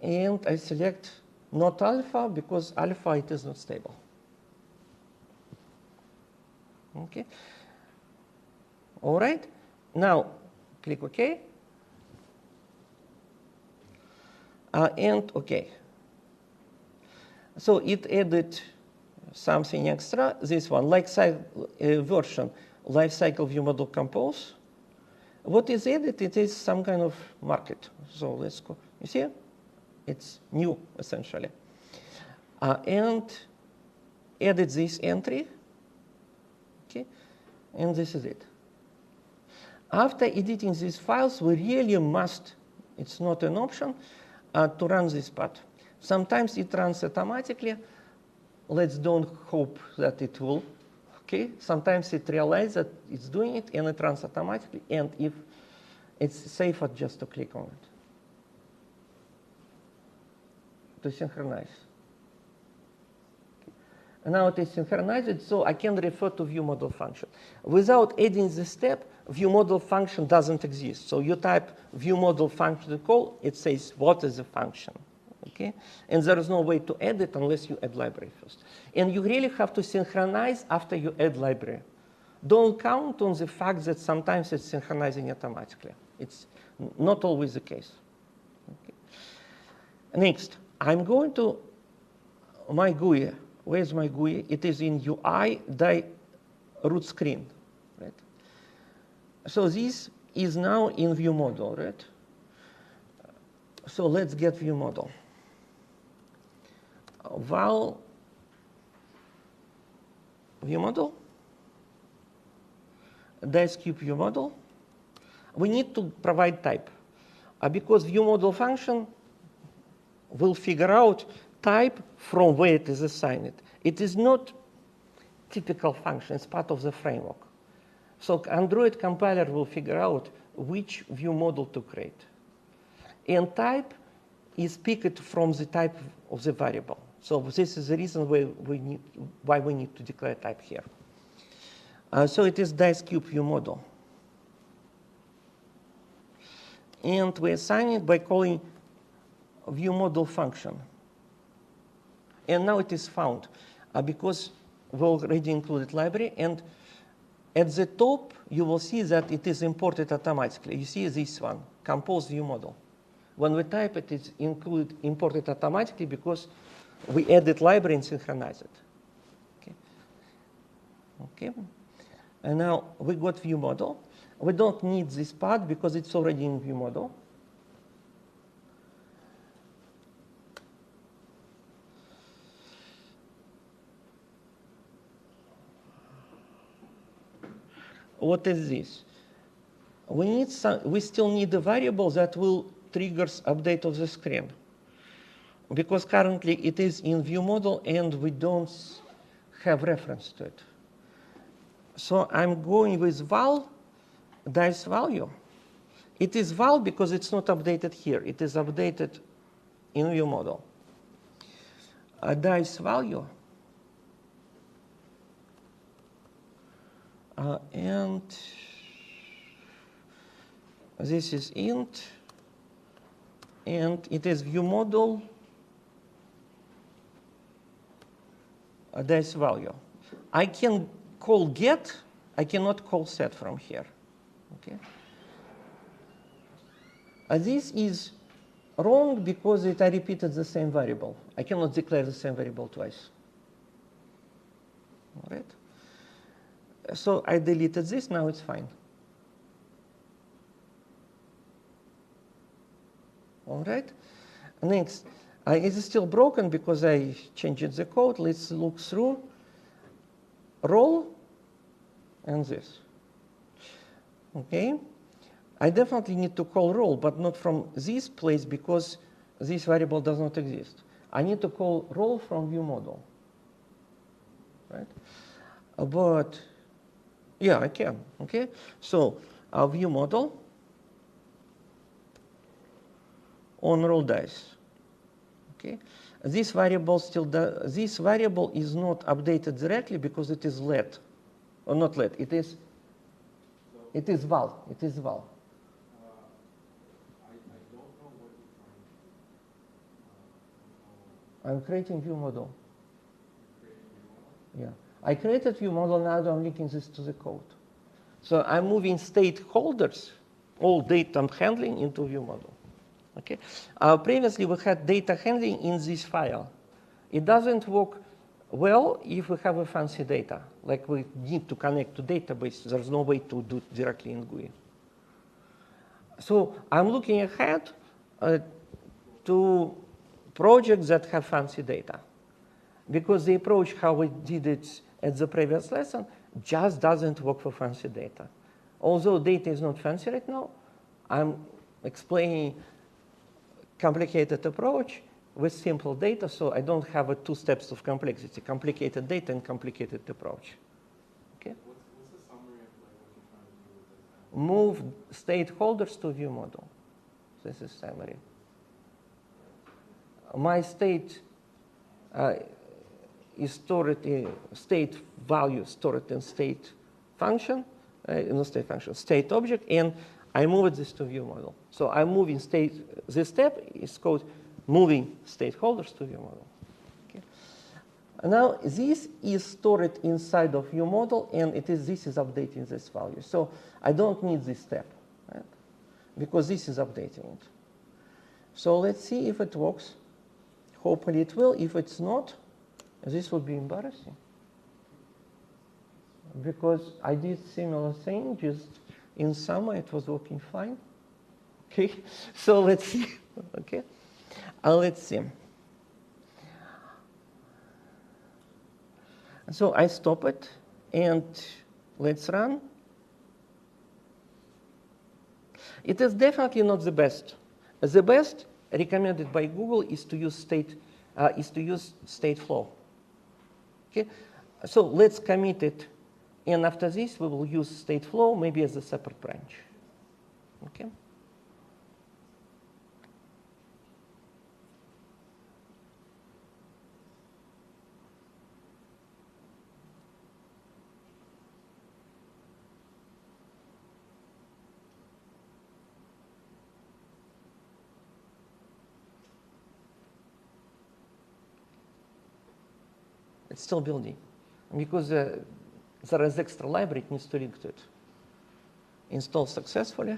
and I select not alpha because alpha it is not stable. Okay. All right. Now click OK. And OK. So it added something extra. This one, version lifecycle view model Compose. What is added? It is some kind of market. So let's go. You see, it's new essentially. And added this entry. Okay, and this is it. After editing these files, we really must. It's not an option. to run this part. Sometimes it runs automatically. Let's don't hope that it will. Okay. Sometimes it realizes that it's doing it and it runs automatically. And if it's safer just to click on it to synchronize. And now it is synchronized, so I can refer to view model function. Without adding this step, view model function doesn't exist. So you type view model function call, it says what is the function. Okay? And there is no way to add it unless you add library first. And you really have to synchronize after you add library. Don't count on the fact that sometimes it's synchronizing automatically. It's not always the case. Okay. Next, I'm going to my GUI. Where's my GUI? It is in UI root screen, right? So this is now in view model, right? So let's get view model. Val view model, dice cube view model. We need to provide type because view model function will figure out type from where it is assigned. It is not typical function, it's part of the framework. So Android compiler will figure out which view model to create. And type is picked from the type of the variable. So this is the reason why we need to declare type here. So it is dice cube view model. And we assign it by calling view model function. And now it is found because we already included library. And at the top, you will see that it is imported automatically. You see this one, compose view model. When we type it, it's imported automatically because we added library and synchronized it. Okay. Okay. And now we got view model. We don't need this part because it's already in view model. What is this? We still need a variable that will trigger update of the screen. Because currently it is in view model and we don't have reference to it. So I'm going with val dice value. It is val because it's not updated here. It is updated in view model. Dice value. And this is int. And it is view model dice value. I can call get. I cannot call set from here. Okay. This is wrong because I repeated the same variable. I cannot declare the same variable twice. All right. So I deleted this. Now it's fine. All right. Next, it is still broken because I changed the code. Let's look through roll and this. Okay. I definitely need to call roll, but not from this place because this variable does not exist. I need to call roll from view model. Right. But yeah, I can. Okay. So our view model on roll dice. Okay. This variable this variable is not updated directly because it is let, or not let. It is val. It is val. I don't know what you're trying to. I'm creating view model. Yeah. I created view model. Now I'm linking this to the code. So I'm moving stakeholders, all data handling, into view model. Okay. Previously, we had data handling in this file. It doesn't work well if we have a fancy data, like we need to connect to database. There's no way to do it directly in GUI. So I'm looking ahead to projects that have fancy data, because the approach how we did it at the previous lesson just doesn't work for fancy data. Although data is not fancy right now, I'm explaining complicated approach with simple data, so I don't have two steps of complexity, complicated data and complicated approach. Okay? What's the summary of like what you're trying to do with this? Move stakeholders to view model. This is summary. My state is stored in state value stored in state function, no state function, state object, and I moved this to view model. So I'm moving state. This step is called moving stakeholders to view model. Okay. Now this is stored inside of view model, and this is updating this value. So I don't need this step, right? Because this is updating it. So let's see if it works. Hopefully it will. If it's not, this would be embarrassing. Because I did similar thing, just in summer it was working fine. Okay, so let's see. Okay, let's see. So I stop it and let's run. It is definitely not the best. The best recommended by Google is to use state flow. Okay, so let's commit it, and after this we will use state flow maybe as a separate branch. Okay. It's still building, because there is extra library, it needs to link to it. Install successfully.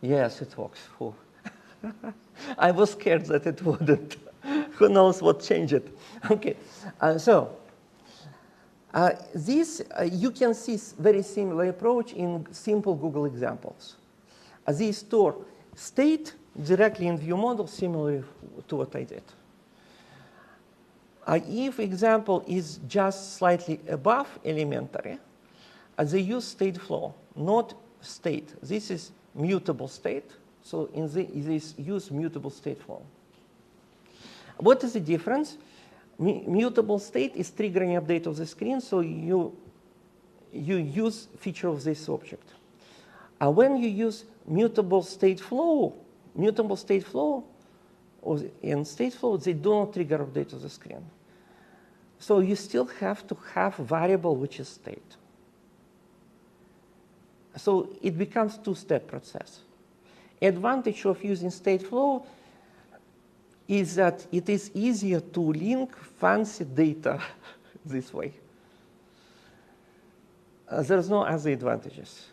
Yes, it works. I was scared that it wouldn't. Who knows what changed it? Okay, this you can see very similar approach in simple Google examples. They store state directly in view model, similar to what I did. If example is just slightly above elementary, they use state flow, not state. This is mutable state, so this use mutable state flow. What is the difference? Mutable state is triggering update of the screen, so you use feature of this object. When you use mutable state flow and state flow, they do not trigger update of the screen. So you still have to have variable which is state. So it becomes two-step process. Advantage of using state flow is that it is easier to link fancy data this way. There's no other advantages.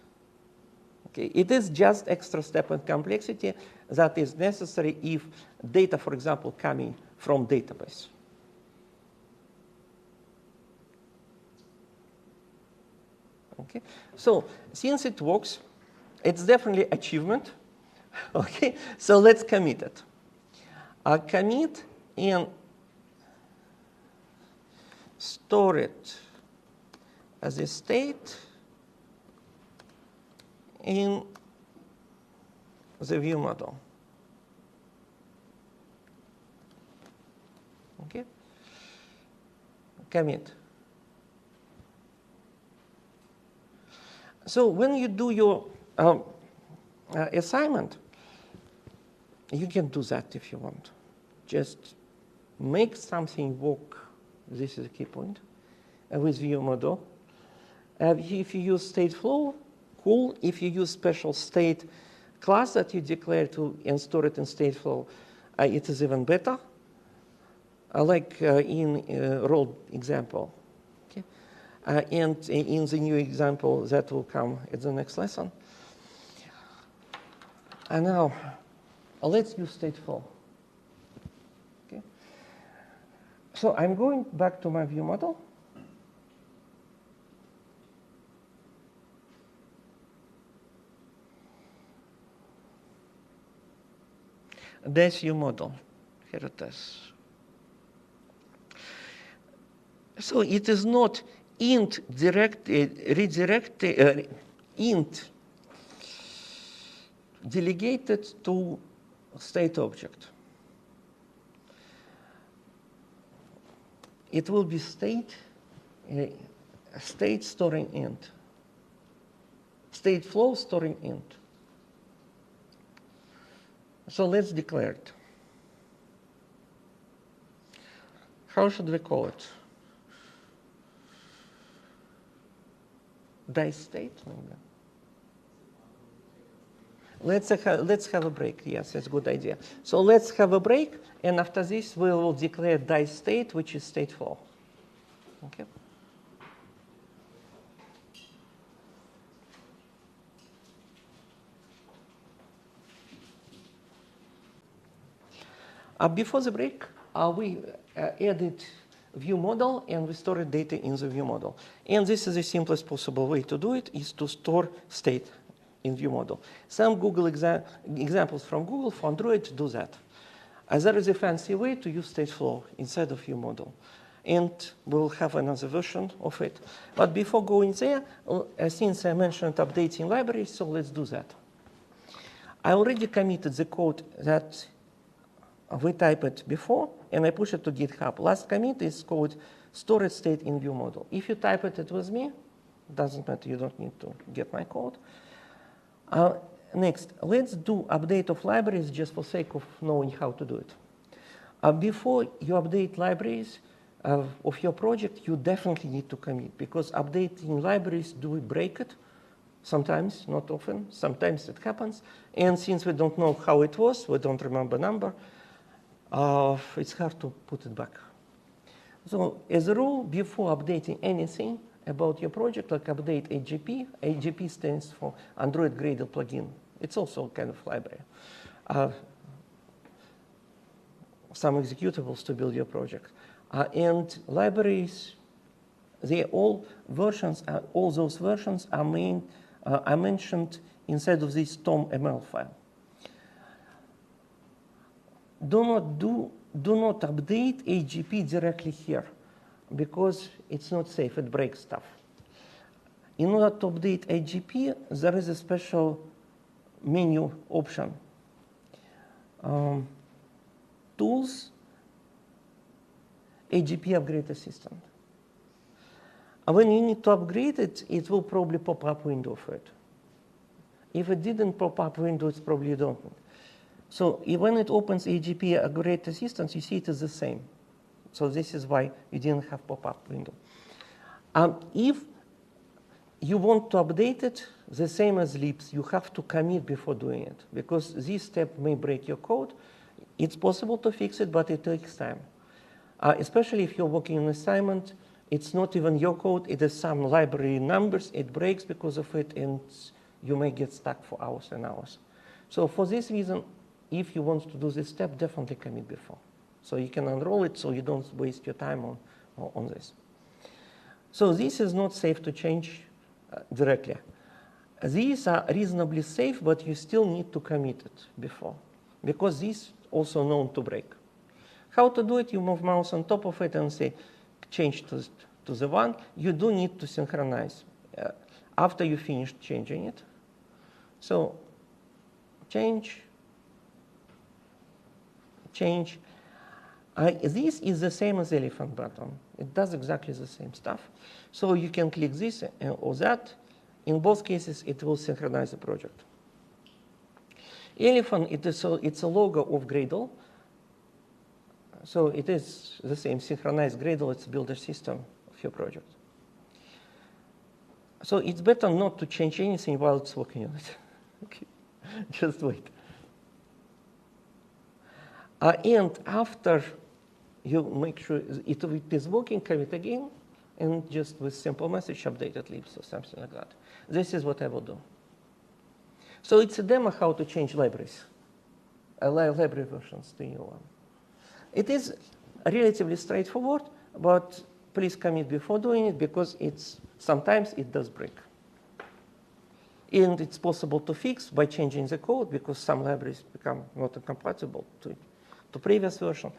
Okay. It is just extra step in complexity that is necessary if data, for example, coming from database. Okay. So since it works, it's definitely achievement. Okay. So let's commit it. Commit and store it as a state in the view model. Okay. Commit. So when you do your assignment, you can do that if you want. Just make something work. This is a key point with view model. If you use state flow, cool. If you use special state class that you declare to and store it in state flow, it is even better. Like in role example. Okay. And in the new example that will come at the next lesson. And now, let's use state flow. Okay. So I'm going back to my view model. That's view model. Here it is. So it is not int redirecting int delegated to state object. It will be state storing int. State flow storing int. So let's declare it. How should we call it? Dice state, maybe. Let's have a break. Yes, that's a good idea. So let's have a break, and after this, we will declare dice state, which is state flow. Okay. Before the break, we added view model and we stored data in the view model. And this is the simplest possible way to do it, is to store state in view model. Some Google examples from Google for Android do that. There is a fancy way to use state flow inside of view model. And we'll have another version of it. But before going there, since I mentioned updating libraries, so let's do that. I already committed the code that we typed before, and I push it to GitHub. Last commit is called stored state in view model. If you type it with me, doesn't matter, you don't need to get my code. Next, let's do update of libraries just for sake of knowing how to do it. Before you update libraries of your project, you definitely need to commit, because updating libraries, do we break it? Sometimes, not often. Sometimes it happens. And since we don't know how it was, we don't remember number, it's hard to put it back. So as a rule, before updating anything about your project, like update AGP, AGP stands for Android Gradle plugin. It's also a kind of library. Some executables to build your project. And libraries, they all versions, all those versions are mentioned inside of this tom.ml file. Do not update AGP directly here, because it's not safe, it breaks stuff. In order to update AGP, there is a special menu option. Tools, AGP Upgrade Assistant. When you need to upgrade it, it will probably pop up window for it. If it didn't pop up window, it's probably you don't need. So when it opens AGP Upgrade Assistant, you see it is the same. So this is why you didn't have pop-up window. If you want to update it, the same as libs, you have to commit before doing it, because this step may break your code. It's possible to fix it, but it takes time. Especially if you're working on assignment, it's not even your code, it is some library numbers, it breaks because of it, and you may get stuck for hours and hours. So for this reason, if you want to do this step, definitely commit before. So you can unroll it so you don't waste your time on this. So this is not safe to change directly. These are reasonably safe, but you still need to commit it before, because these also known to break. How to do it? You move mouse on top of it and say, change to the one. You do need to synchronize after you finish changing it. So change. This is the same as elephant button. It does exactly the same stuff. So you can click this or that. In both cases, it will synchronize the project. Elephant, it's a logo of Gradle. So it is the same, synchronized Gradle, it's builder system of your project. So it's better not to change anything while it's working on it. Okay. Just wait. And after you make sure it is working, commit again, and just with simple message updated libs or something like that. This is what I will do. So it's a demo how to change libraries, library versions to new one. It is relatively straightforward, but please commit before doing it, because sometimes it does break. And it's possible to fix by changing the code, because some libraries become not compatible to previous version.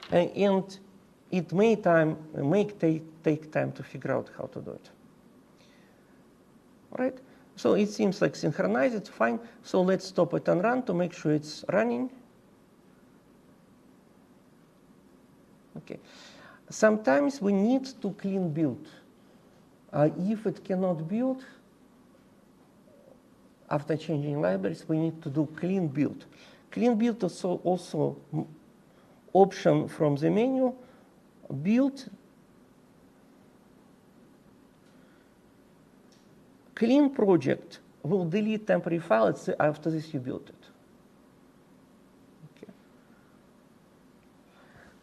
And it may take time to figure out how to do it. All right? So it seems like synchronized, it's fine. So let's stop it and run to make sure it's running. Okay. Sometimes we need to clean build. If it cannot build, after changing libraries, we need to do clean build. Clean build is also option from the menu, build, clean project will delete temporary files after this you build it. Okay.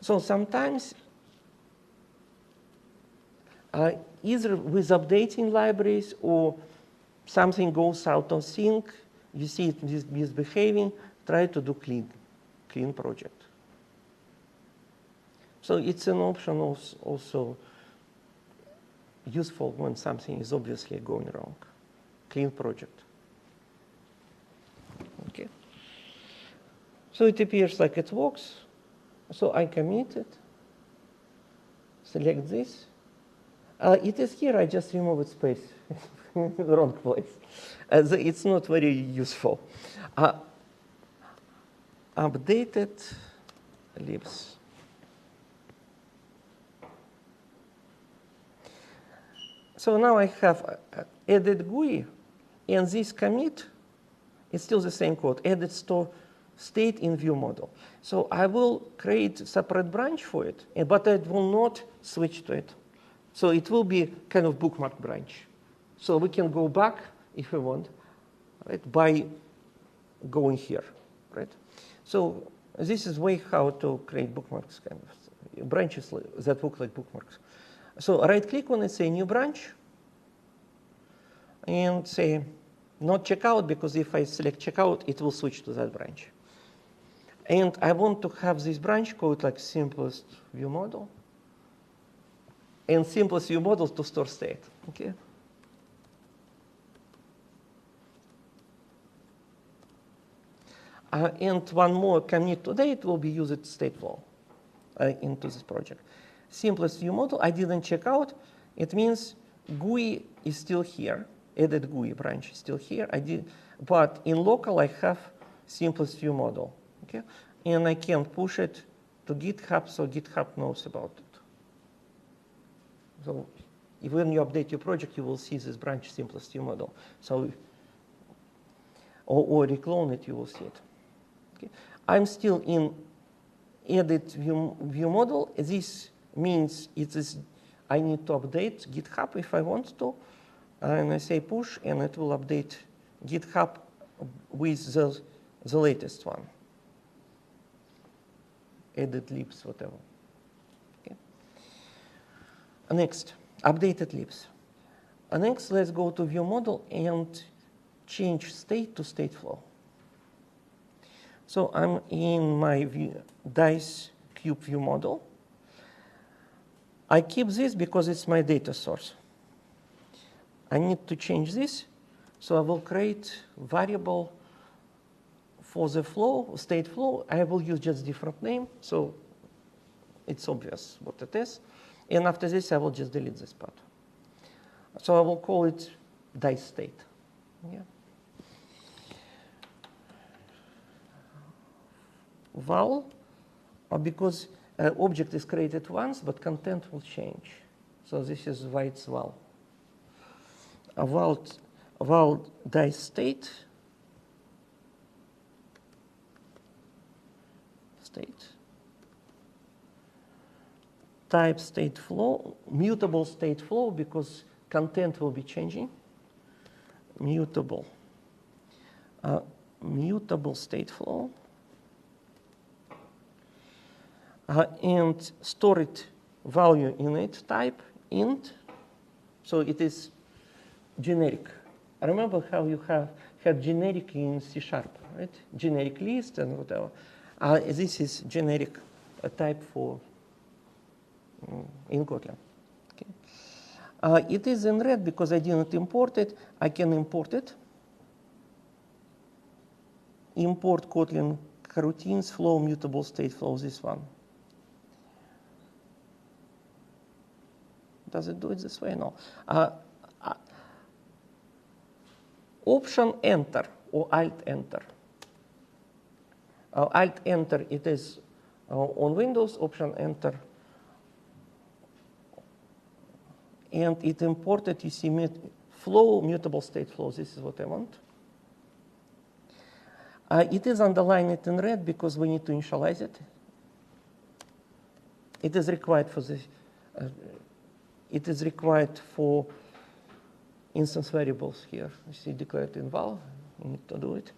So sometimes either with updating libraries or something goes out of sync, you see it misbehaving, try to do clean project. So it's an option also useful when something is obviously going wrong. Clean project. Okay. So it appears like it works. So I commit it. Select this. It is here, I just removed space. Wrong place. It's not very useful. Updated libs. So now I have added GUI, and this commit is still the same code, added store state in view model. So I will create a separate branch for it, but I will not switch to it. So it will be kind of bookmark branch. So we can go back if we want, right, by going here, right? So this is way how to create bookmarks, kind of branches that look like bookmarks. So right click on it, say new branch, and say not checkout, because if I select checkout, it will switch to that branch. And I want to have this branch code like simplest view model, and simplest view model to store state. Okay. And one more commit today, it will be used state flow into this project. Simplest view model, I didn't check out. It means GUI is still here. Added GUI branch is still here. But in local, I have simplest view model. Okay? And I can push it to GitHub, so GitHub knows about it. So when you update your project, you will see this branch simplest view model. So, or reclone it, you will see it. Okay. I'm still in edit view model. This means I need to update GitHub if I want to. And I say push, and it will update GitHub with the latest one. Edit libs, whatever. Okay. Next, updated libs. Next, let's go to view model and change state to state flow. So I'm in my dice cube view model. I keep this because it's my data source. I need to change this, so I will create variable for the flow, state flow. I will use just different name, so it's obvious what it is. And after this, I will just delete this part. So I will call it dice state. Yeah. Val, because object is created once, but content will change. So this is why it's val. Val dice state. Type state flow, mutable state flow, because content will be changing. Mutable state flow. And stored value in it, type int. So it is generic. Remember how you have generic in C#, right? Generic list and whatever. This is generic type for in Kotlin. Okay. It is in red because I didn't import it. I can import it. Import Kotlin coroutines flow, mutable state flow, this one. Does it do it this way? No. Option Enter or Alt Enter. Alt Enter, it is on Windows, Option Enter. And it imported, you see, flow, mutable state flow. This is what I want. It is underlined in red because we need to initialize it. It is required for this. It is required for instance variables here. You see, declared in val. We need to do it.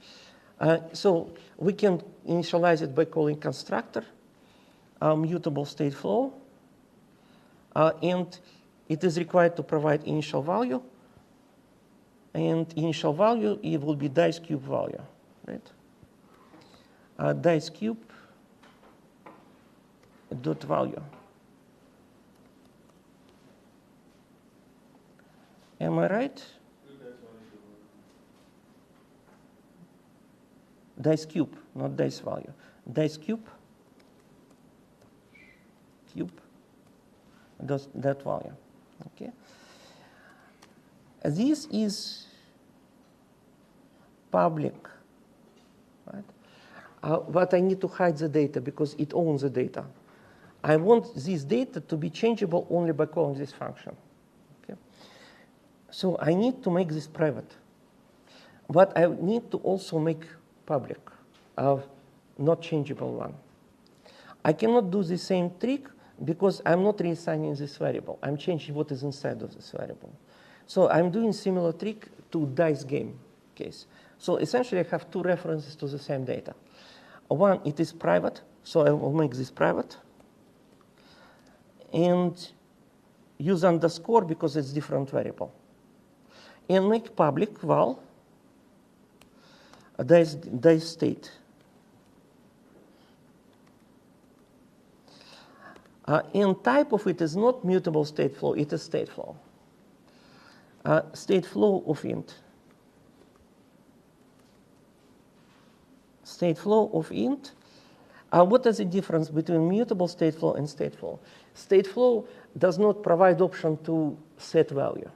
So we can initialize it by calling constructor, mutable state flow, and it is required to provide initial value, and initial value it will be dice cube value, right? Dice cube dot value. Am I right? Dice cube, not dice value. Dice cube, that value. Okay. This is public, right? But I need to hide the data because it owns the data. I want this data to be changeable only by calling this function. Okay. So I need to make this private. But I need to also make public, not changeable one. I cannot do the same trick because I'm not reassigning this variable. I'm changing what is inside of this variable. So I'm doing similar trick to dice game case. So essentially I have two references to the same data. One, it is private, so I will make this private. And use underscore because it's different variable. And make public val dice state. And type of it is not mutable state flow, it is state flow. State flow of int. State flow of int. What is the difference between mutable state flow and state flow? State flow does not provide option to set value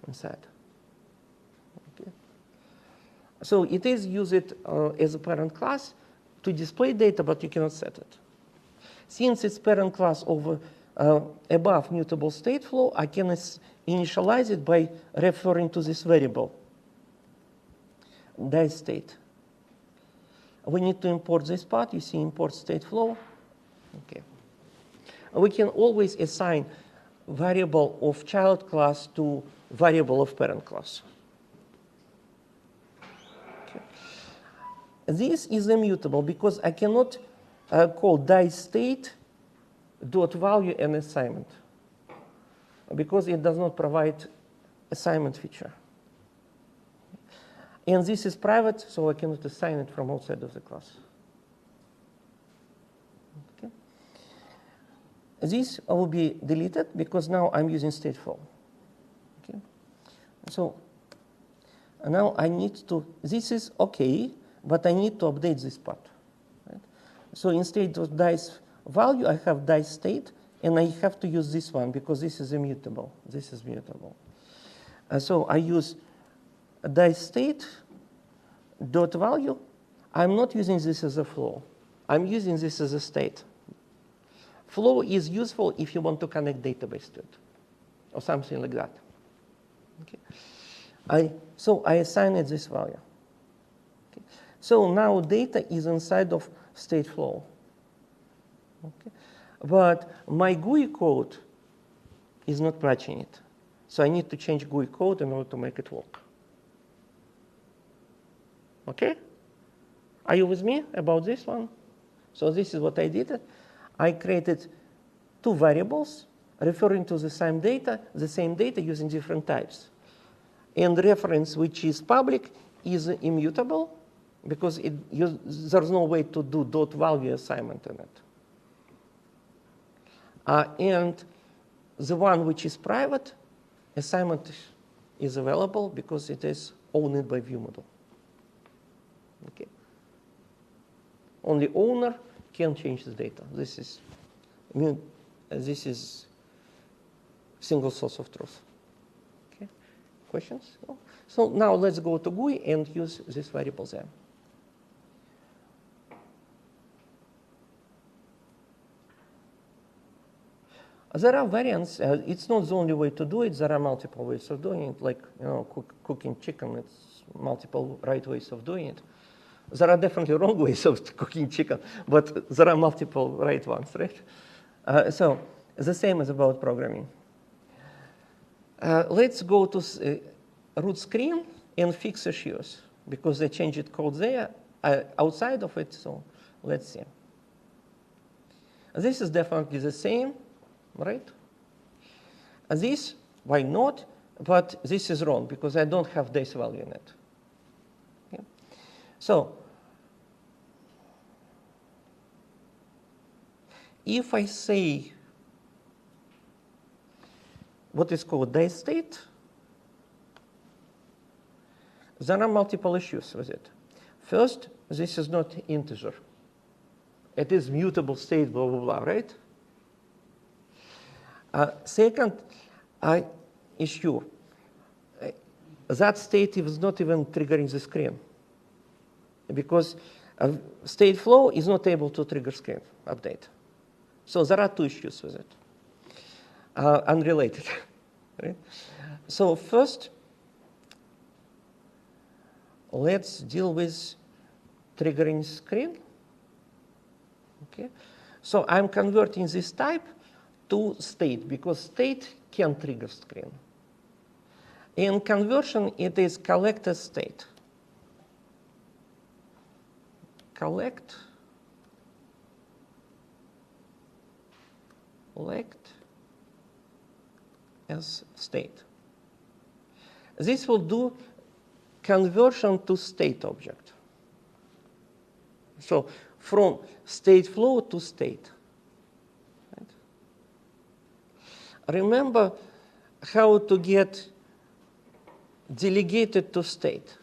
inside. Okay. So it is used as a parent class to display data, but you cannot set it. Since it's parent class over above mutable state flow, I can initialize it by referring to this variable, dice state. We need to import this part. You see import state flow. Okay. We can always assign variable of child class to variable of parent class. Okay. This is immutable because I cannot call dice state dot value an assignment because it does not provide assignment feature. And this is private, so I cannot assign it from outside of the class. Okay. This will be deleted because now I'm using state flow. Okay. So now I need to, this is okay, but I need to update this part. Right? So instead of dice value, I have dice state, and I have to use this one because this is immutable. This is mutable. So I use dice state dot value. I'm not using this as a flow. I'm using this as a state. Flow is useful if you want to connect database to it or something like that. Okay. So I assign it this value. Okay. So now data is inside of state flow. Okay. But my GUI code is not matching it. So I need to change GUI code in order to make it work. Okay? Are you with me about this one? So this is what I did. I created two variables referring to the same data using different types. And reference, which is public, is immutable because there's no way to do dot value assignment in it. And the one which is private, assignment is available because it is owned by view model. Okay. Only owner can change the data. This is single source of truth. Okay. Questions? No? So now let's go to GUI and use this variable there. There are variants. It's not the only way to do it. There are multiple ways of doing it. Like cooking chicken, it's multiple right ways of doing it. There are definitely wrong ways of cooking chicken, but there are multiple right ones, right? So the same is about programming. Let's go to root screen and fix issues, because they changed code there outside of it. So let's see. This is definitely the same. Right? And this, why not? But this is wrong because I don't have days value in it. Okay? So if I say what is called day state, there are multiple issues with it. First, this is not integer. It is mutable state, blah, blah, blah, right? Second issue, that state is not even triggering the screen, because state flow is not able to trigger screen update. So there are two issues with it, unrelated. Right? So first, let's deal with triggering screen. Okay. So I'm converting this type to state, because state can trigger screen. In conversion, it is collected state. Collect as state. This will do conversion to state object. So from state flow to state. Remember how to get delegated to state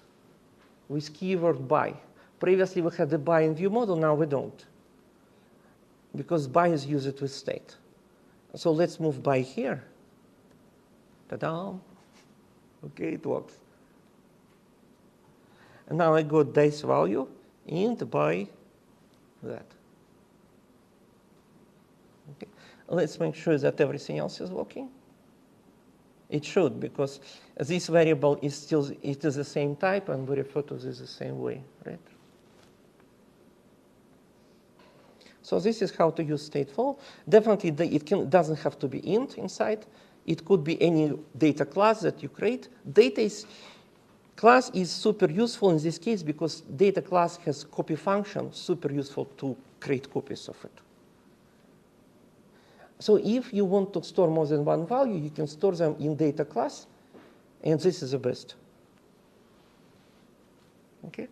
with keyword by. Previously, we had the by in view model. Now we don't, because by is used with state. So let's move by here. Ta-da! Okay, it works. And now I got days value int by that. Okay. Let's make sure that everything else is working. It should, because this variable is still, it is the same type, and we refer to this the same way, right? So this is how to use stateful. Definitely, it doesn't have to be int inside. It could be any data class that you create. Class is super useful in this case because data class has copy function, super useful to create copies of it. So if you want to store more than one value, you can store them in data class, and this is the best. Okay?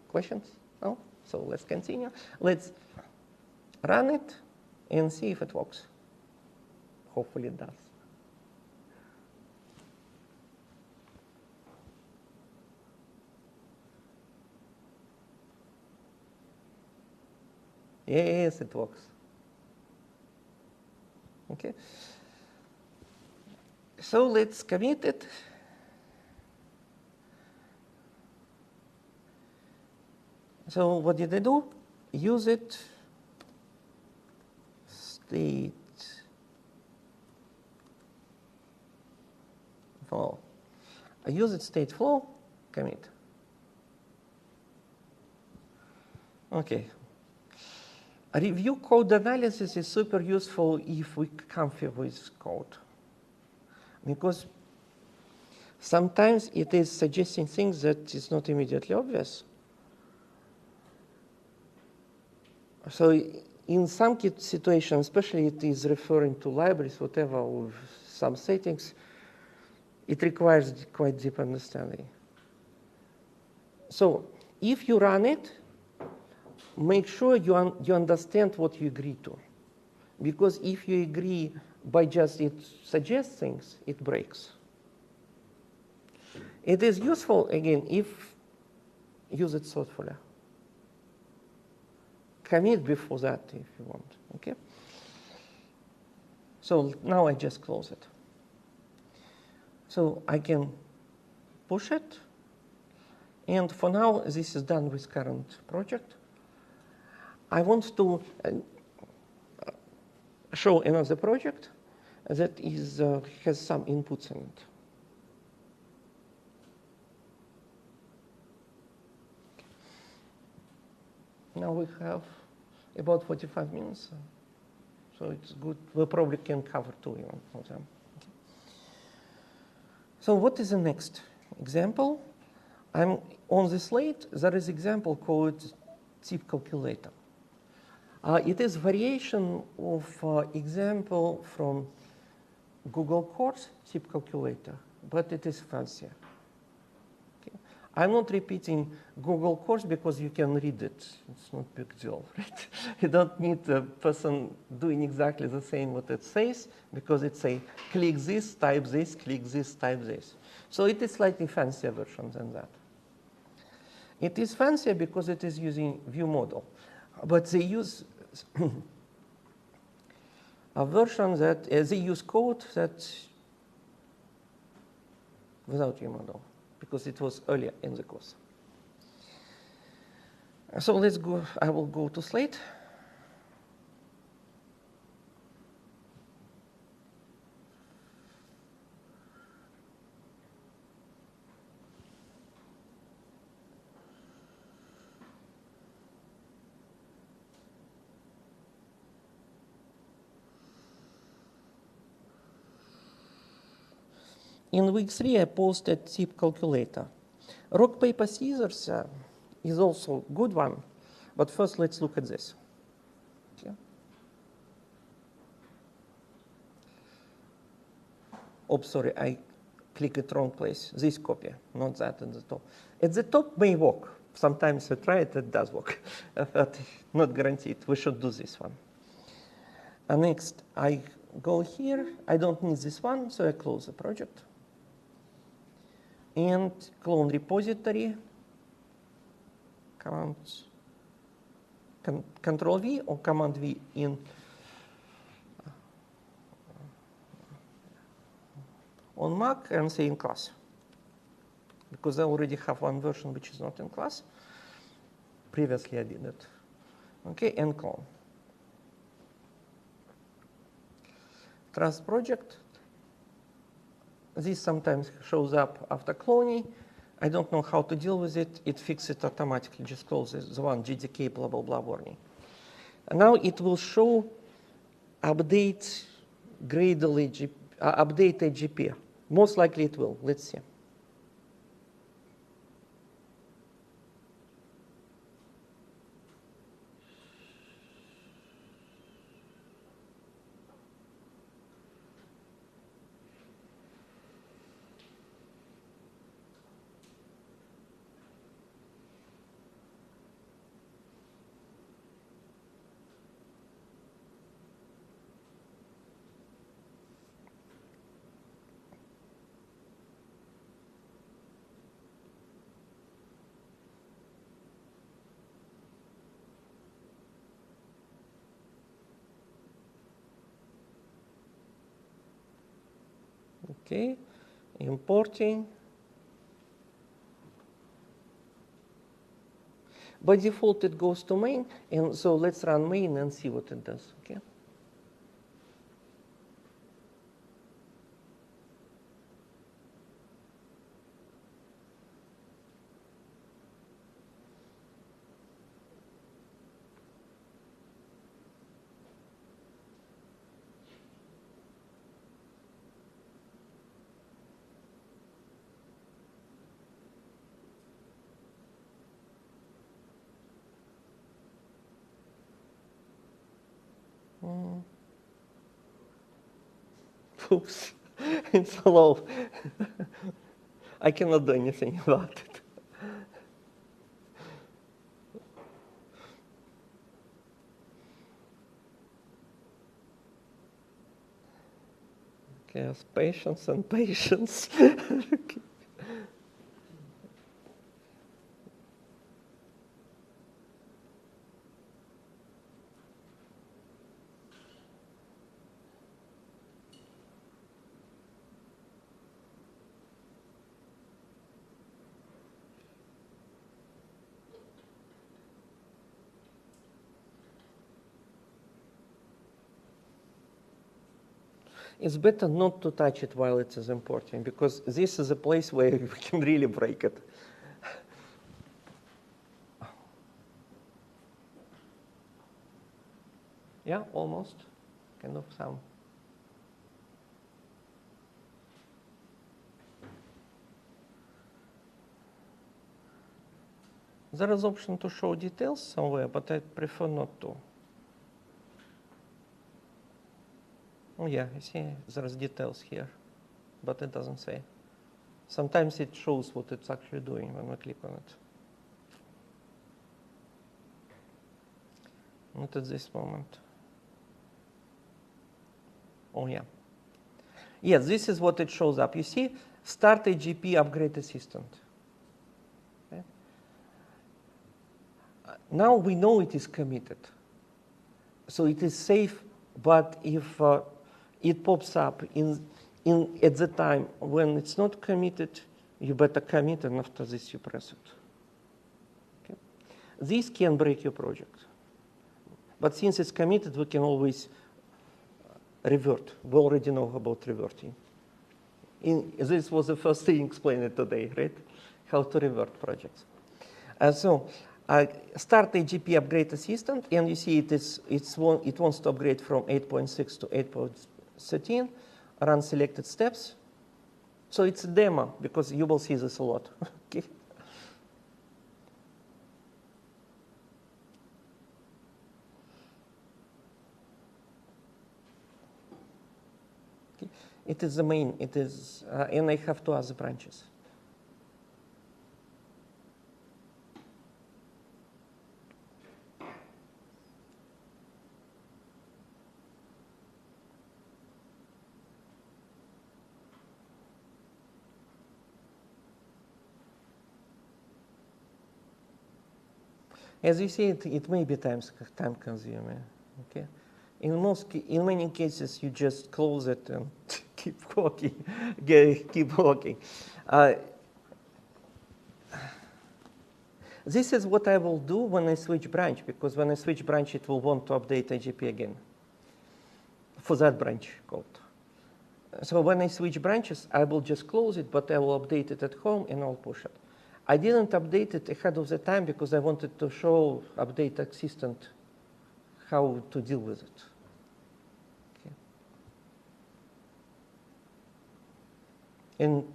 Questions? No? So let's continue. Let's run it and see if it works. Hopefully it does. Yes, it works. Okay. So let's commit it. So what did I do? Use it state flow. I use it state flow, commit. Okay. A review code analysis is super useful if we configure with code, because sometimes it is suggesting things that is not immediately obvious. So in some situations, especially it is referring to libraries, whatever, or some settings, it requires quite deep understanding. So if you run it, make sure you understand what you agree to. Because if you agree by just it suggests things, it breaks. It is useful, again, if use it thoughtfully. Commit before that if you want, okay? So now I just close it. So I can push it. And for now, this is done with current project. I want to show another project that has some inputs in it. Now we have about 45 minutes, so it's good. We probably can cover 2 even of them. Okay. So what is the next example? I'm on the slate. There is example called tip calculator. It is variation of example from Google course tip calculator, but it is fancier. Okay. I'm not repeating Google course because you can read it. It's not a big deal, right? You don't need a person doing exactly the same what it says because it says click this, type this, click this, type this. So it is slightly fancier version than that. It is fancier because it is using view model, but they use a version that they use code that without view model because it was earlier in the course. So let's go. I will go to slate. In week 3, I posted tip calculator. Rock, paper, scissors is also a good one, but first let's look at this. Okay. Oops, sorry, I clicked it wrong place. This copy, not that at the top. At the top may work. Sometimes I try it, it does work, but not guaranteed. We should do this one. And next, I go here. I don't need this one, so I close the project. And clone repository, Control V or Command V in on Mac and say in class. Because I already have one version which is not in class. Previously I did it. Okay, and clone. Trust project. This sometimes shows up after cloning. I don't know how to deal with it. It fixes it automatically. Just closes the one GDK blah blah blah warning. And now it will show update Gradle update AGP. Most likely it will. Let's see. Okay, importing. By default, it goes to main, and so let's run main and see what it does. Okay. Oops, it's low. I cannot do anything about it. Okay, yes, patience and patience. Okay. it's better not to touch it while it is importing, because this is a place where you can really break it. Yeah, almost. Kind of some. There is option to show details somewhere, but I prefer not to. Oh yeah, you see, there's details here, but it doesn't say. Sometimes it shows what it's actually doing when we click on it. Not at this moment. Oh yeah. Yes, this is what it shows up. You see, start AGP upgrade assistant. Okay. Now we know it is committed. So it is safe, but if it pops up at the time when it's not committed, you better commit, and after this you press it. Okay. This can break your project. But since it's committed, we can always revert. We already know about reverting. This was the first thing explained today, right? How to revert projects. Start AGP upgrade assistant, and you see it wants to upgrade from 8.6 to 8.13, run selected steps. So it's a demo, because you will see this a lot. Okay. It is the main, and I have two other branches. As you see, it may be time consuming. Okay. In many cases, you just close it and keep working. Keep working. This is what I will do when I switch branch, because when I switch branch, it will want to update AGP again for that branch code. So when I switch branches, I will just close it, but I will update it at home and I'll push it. I didn't update it ahead of the time because I wanted to show update assistant how to deal with it. Okay. And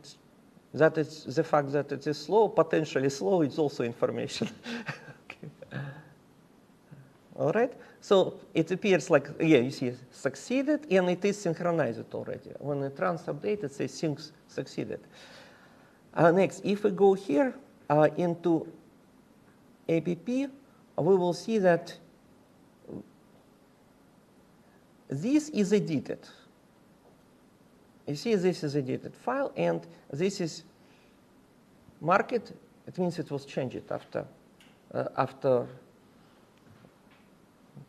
that is the fact that it is slow, potentially slow, it's also information. Okay. All right. So it appears like, yeah, you see, succeeded, and it is synchronized already. When it runs update, it says sync succeeded. Next, if we go here into APP, we will see that this is edited. You see, this is edited file, and this is marked. It means it was changed after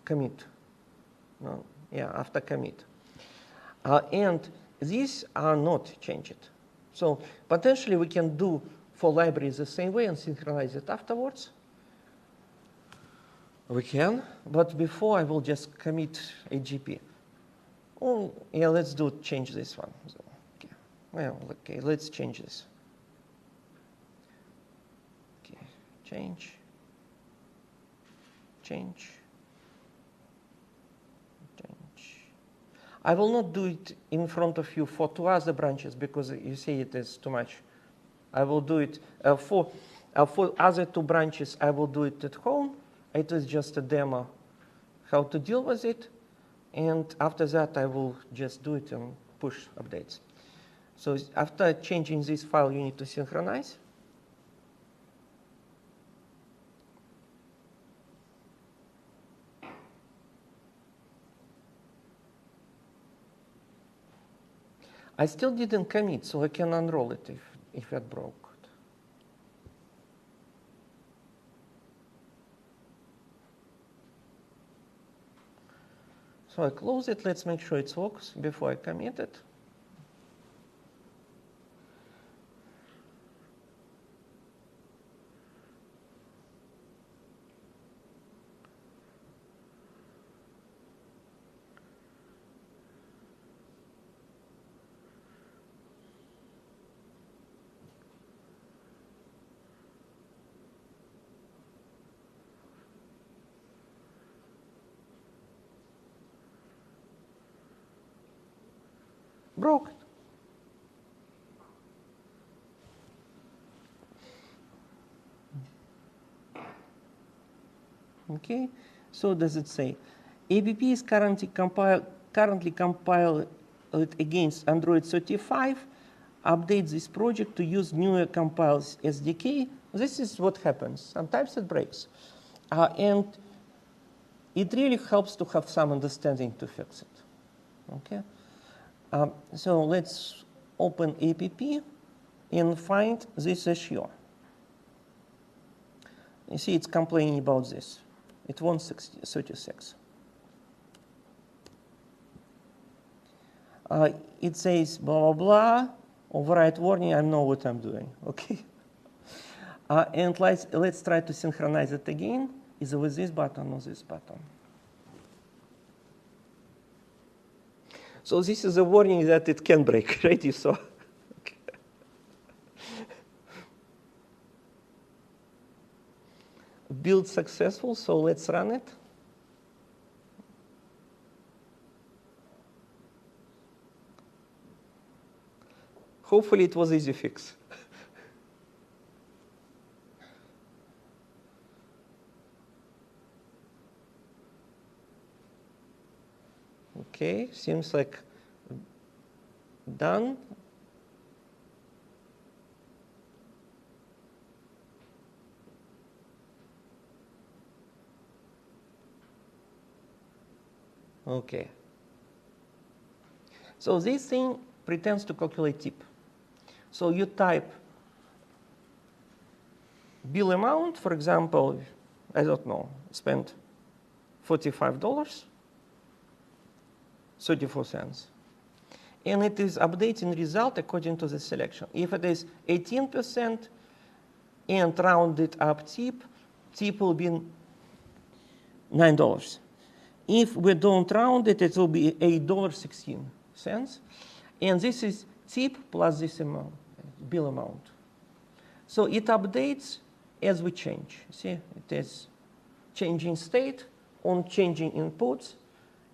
commit. No, yeah, after commit. And these are not changed. So potentially we can do for libraries the same way and synchronize it afterwards. We can, but before I will just commit AGP. Oh, yeah, let's change this one. So, okay. Well, okay, let's change this. Okay, change. I will not do it in front of you for two other branches because you see it is too much. I will do it for other two branches. I will do it at home. It is just a demo how to deal with it. And after that, I will just do it and push updates. So after changing this file, you need to synchronize. I still didn't commit, so I can unroll it if it broke. So I close it. Let's make sure it works before I commit it. broke it. Okay, so does it say? APP is currently compiled against Android 35. Update this project to use newer compiles SDK. This is what happens. Sometimes it breaks. And it really helps to have some understanding to fix it. Okay. So let's open APP and find this issue. You see, it's complaining about this. It wants 36. It says blah, blah, blah, override warning, I know what I'm doing, okay? And let's try to synchronize it again, either with this button or this button. So this is a warning that it can break, right? You saw. Okay. Build successful, so let's run it. Hopefully it was easy fix. Okay, seems like done. Okay. So this thing pretends to calculate tip. So you type bill amount, for example, I don't know, spent $45, 34 cents. And it is updating result according to the selection. If it is 18% and rounded up tip will be $9. If we don't round it, it will be $8.16. And this is tip plus this amount, bill amount. So it updates as we change. See, it is changing state on changing inputs,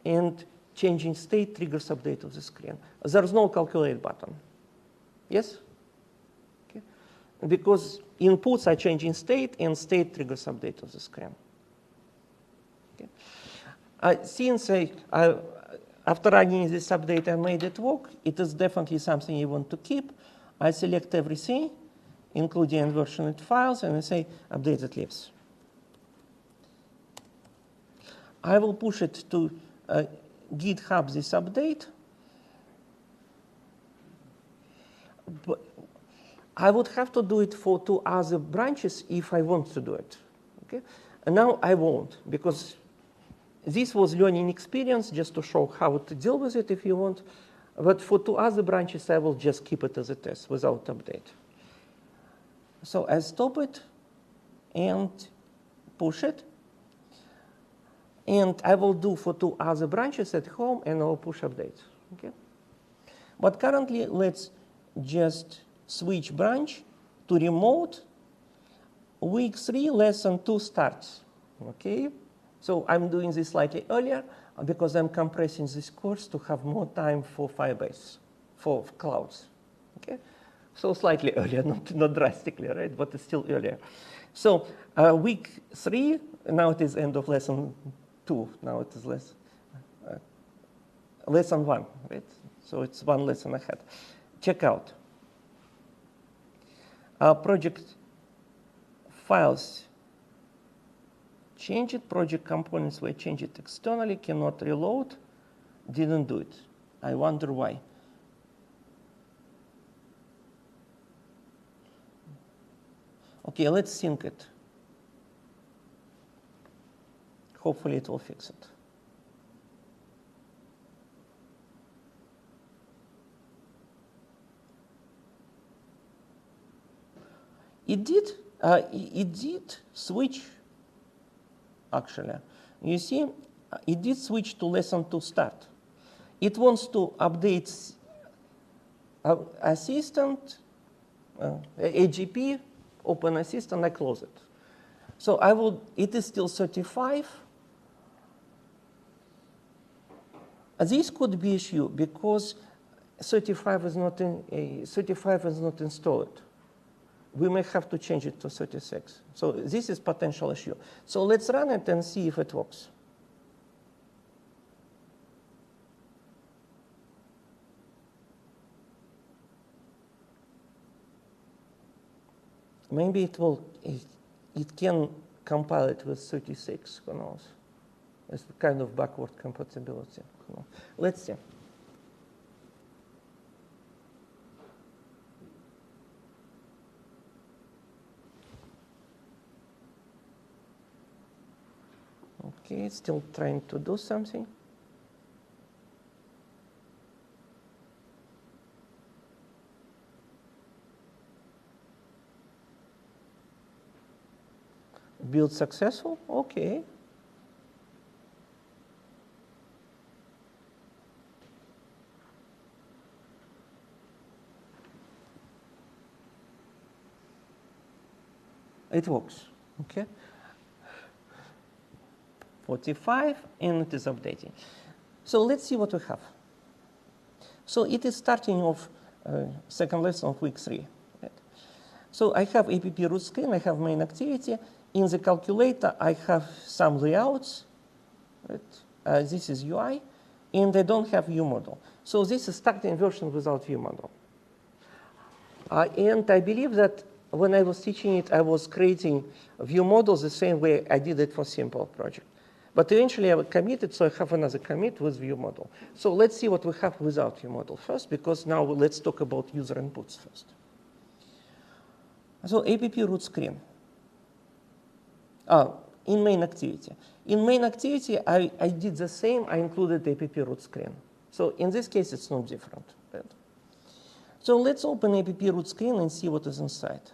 and changing state triggers update of the screen. There's no calculate button. Yes? Okay. Because inputs are changing state, and state triggers update of the screen. Okay. Since after running this update, I made it work, it is definitely something you want to keep. I select everything, including versioned files, and I say updated lives. I will push it to GitHub, this update. But I would have to do it for 2 other branches if I want to do it. Okay? And now I won't, because this was learning experience just to show how to deal with it if you want. But for 2 other branches, I will just keep it as a test without update. So I stop it and push it. And I will do for 2 other branches at home, and I will push updates. Okay? But currently, let's just switch branch to remote. Week 3, lesson 2 starts. Okay? So I'm doing this slightly earlier because I'm compressing this course to have more time for Firebase, for clouds. Okay? So slightly earlier, not drastically, right? But it's still earlier. So week 3, now it is end of lesson 2. Now it is lesson 1, right? So it's 1 lesson ahead. Check out. Project files. Change it. Project components were changed externally. Cannot reload. Didn't do it. I wonder why. Okay, let's sync it. Hopefully it will fix it. It did switch, actually. You see, it did switch to lesson 2 start. It wants to update assistant, AGP, open assistant, I close it. So it is still 35. This could be issue because 35 is not 35 is not installed. We may have to change it to 36. So this is potential issue. So let's run it and see if it works. Maybe it will. It can compile it with 36. Who knows? It's kind of backward compatibility. Let's see. Okay, still trying to do something. Build successful? Okay. It works. Okay. 45, and it is updating. So let's see what we have. So it is starting off second lesson of week 3. Right? So I have app root screen, I have main activity. In the calculator, I have some layouts. Right? This is UI, and I don't have view model. So this is starting version without view model. And I believe that when I was teaching it, I was creating view models the same way I did it for simple project. But eventually I committed, so I have another commit with view model. So let's see what we have without view model first, because now let's talk about user inputs first. So app root screen. In main activity. In main activity, I did the same. I included app root screen. So in this case, it's not different. Right? So let's open app root screen and see what is inside.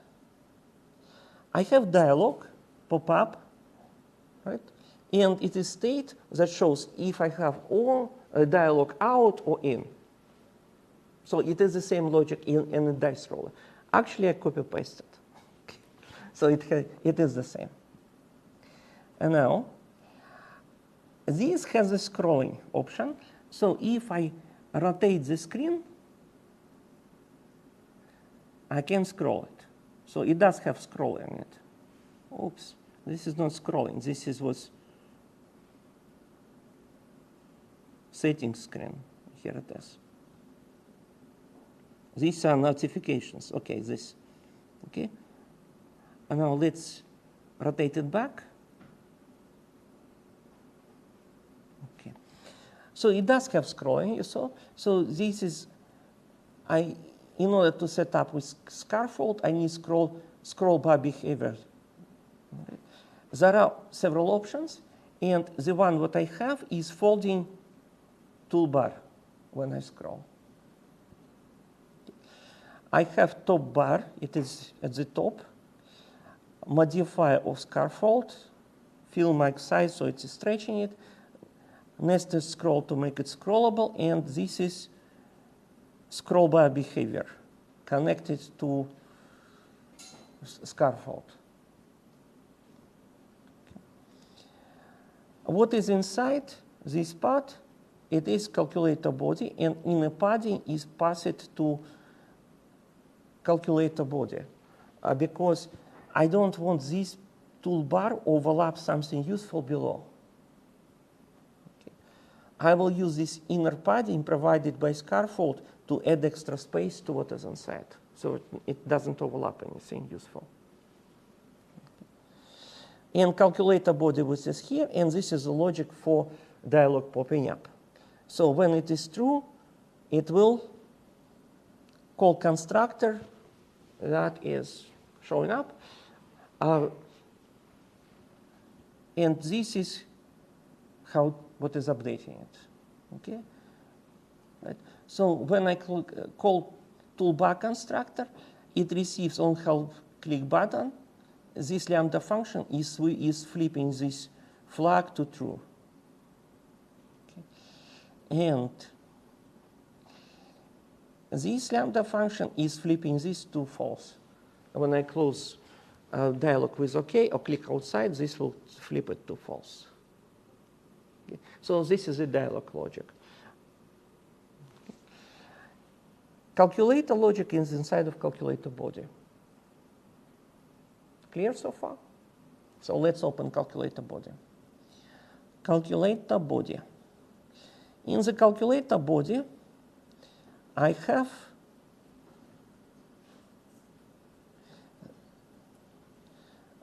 I have dialog pop up, right? And it is state that shows if I have all a dialog out or in. So it is the same logic in a dice roller. Actually, I copy pasted. So it is the same. And now, this has a scrolling option. So if I rotate the screen, I can scroll it. So it does have scrolling in it. Oops, this is not scrolling. This was settings screen. Here it is. These are notifications. Okay, this. Okay. And now let's rotate it back. Okay. So it does have scrolling, you saw. So this is, in order to set up with scaffold, I need scroll bar behavior. Okay. There are several options, and the one that I have is folding toolbar when I scroll. I have top bar, it is at the top. Modifier of scaffold, fill max size, so it's stretching it. Nested scroll to make it scrollable, and this is scroll bar behavior connected to scaffold. Okay. What is inside this part? It is calculator body, and in a padding is passed to calculator body because I don't want this toolbar overlap something useful below. Okay. I will use this inner padding provided by scaffold to add extra space to what is inside, so it doesn't overlap anything useful. Okay. And calculator body which is here, and this is the logic for dialog popping up. So when it is true, it will call constructor that is showing up. And this is what is updating it. Okay? Right. So when I call toolbar constructor, it receives on help click button. This lambda function is flipping this flag to true. Okay. And this lambda function is flipping this to false. When I close dialog with OK or click outside, this will flip it to false. Okay. So this is the dialog logic. calculator logic is inside of calculator body. Clear so far? So let's open calculator body. Calculator body. In the calculator body, I have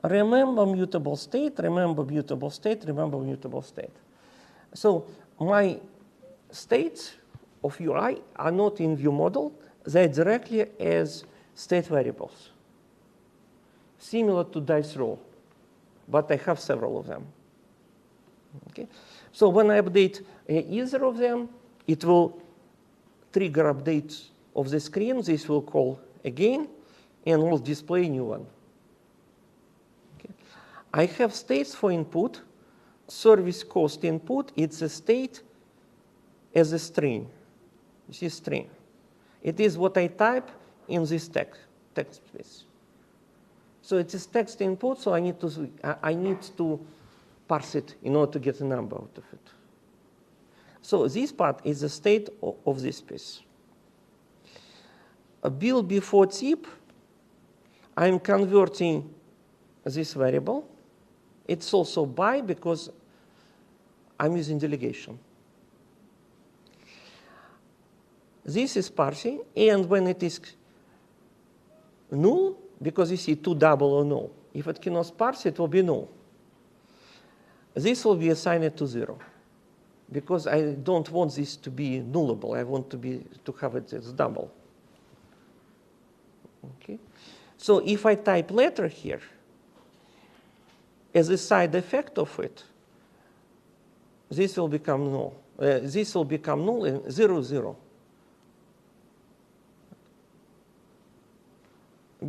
remember mutable state, remember mutable state, remember mutable state. So my states of UI are not in view model, they're directly as state variables. Similar to dice roll, but I have several of them. Okay? So when I update either of them, it will trigger updates of the screen. This will call again, and will display a new one. Okay. I have states for input. Service cost input, it's a state as a string. You see string. It is what I type in this text space. So it is text input, so I need to parse it in order to get a number out of it. So this part is the state of this piece. A bill before tip, I'm converting this variable. It's also by because I'm using delegation. This is parsing, and when it is null, because you see two double or null, if it cannot parse, it will be null. This will be assigned to 0, because I don't want this to be nullable. I want to have it as double. Okay. So if I type letter here, as a side effect of it, this will become null. This will become null and 0, 0.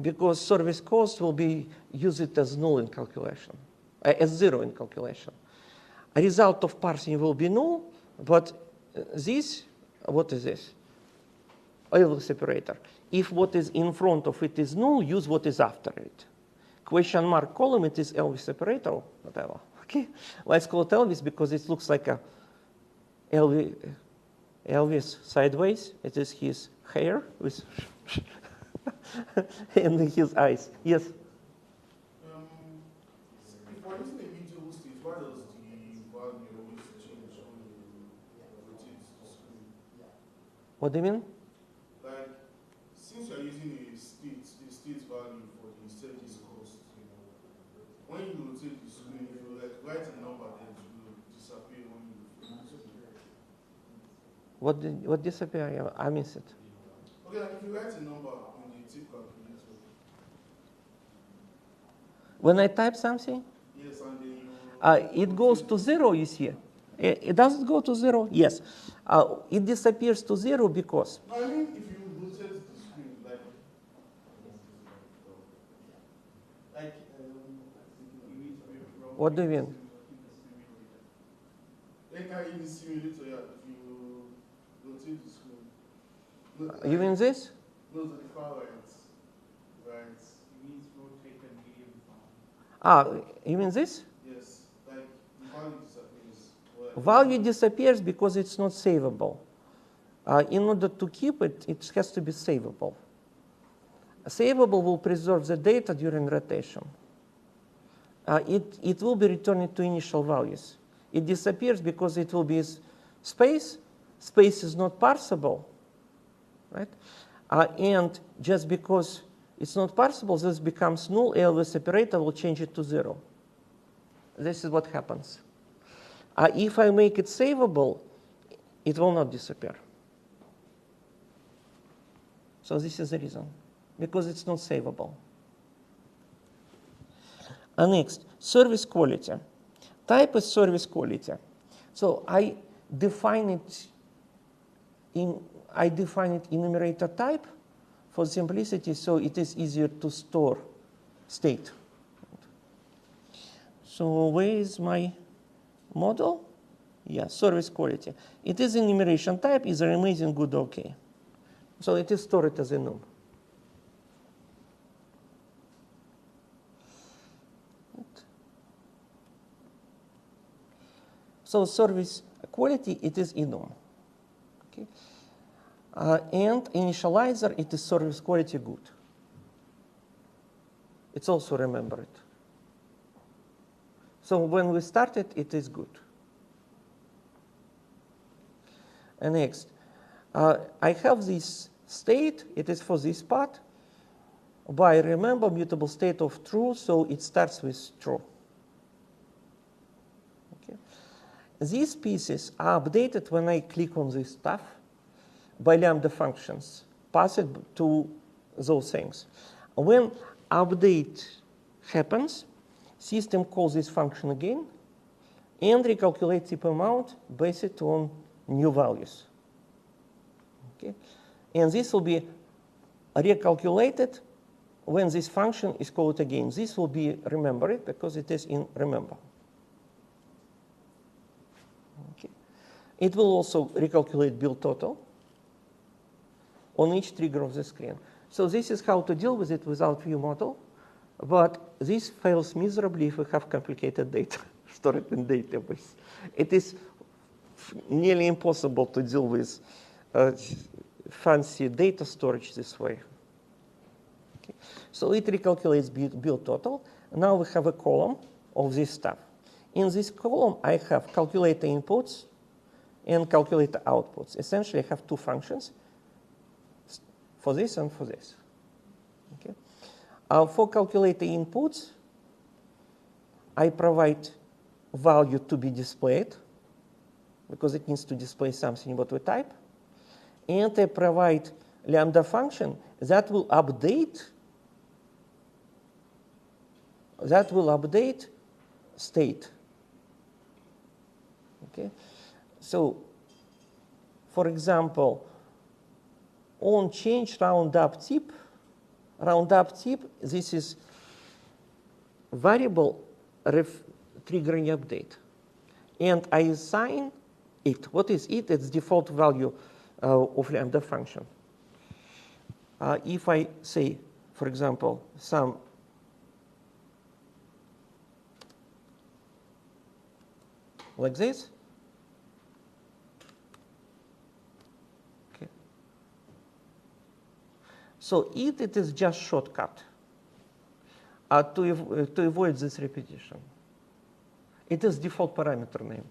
Because service cost will be used as null in calculation, as 0 in calculation. A result of parsing will be null, but this, what is this? Elvis separator. If what is in front of it is null, use what is after it. Question mark column, it is Elvis separator, whatever. Okay, let's call it Elvis because it looks like a Elvis sideways. It is his hair with and his eyes. Yes. If we're using a mutable state, why does the value always change when you rotate the screen? What do you mean? Like, since you're using a state value for the service cost, when you rotate the screen, if you like write a number, then it will disappear when you What disappear? I missed it. Okay, like if you write a number on the tip calculator. When I type something, Yes, and then it goes to 0, you see. It doesn't go to 0? Yes. It disappears to 0 because. No, I mean if you rotate the screen, What do you mean? Like in the simulator, yeah, if you rotate the screen. No, You mean this? No, to the far right. Right. It means rotate the medium far. You mean this? Yes, like the value disappears. Value disappears because it's not savable. In order to keep it, it has to be savable. Savable will preserve the data during rotation. It will be returned to initial values. It disappears because it will be space. Space is not parsable, right? And just because it's not parsable, this becomes null. Elvis separator will change it to 0. This is what happens. If I make it savable, it will not disappear. So this is the reason, because it's not savable. Next, service quality. Type is service quality. So I define it in enumerator type for simplicity, so it is easier to store state. So where is my model? Yeah, service quality. It is enumeration type, either amazing, good, okay. So it is stored as a num. So service quality, it is enum. Okay. And initializer, it is service quality good. It's also remembered. So when we started, it is good. And next, I have this state. It is for this part. By remember mutable state of true, so it starts with true. Okay. These pieces are updated when I click on this stuff by lambda functions, pass it to those things. When update happens, system calls this function again and recalculates tip amount based on new values. Okay. And this will be recalculated when this function is called again. This will be remembered because it is in remember. Okay. It will also recalculate build total on each trigger of the screen. So this is how to deal with it without view model. But this fails miserably if we have complicated data stored in database. It is nearly impossible to deal with fancy data storage this way. Okay. So it recalculates build total. Now we have a column of this stuff. In this column, I have calculator inputs and calculator outputs. Essentially, I have two functions for this and for this. Okay. For calculator inputs, I provide value to be displayed because it needs to display something what we type. And I provide lambda function that will update state. Okay. So, for example, on change roundup tip, this is variable triggering update. And I assign it. What is it? It's default value of lambda function. If I say, for example, some like this, okay. So it is just shortcut to avoid this repetition. It is default parameter name,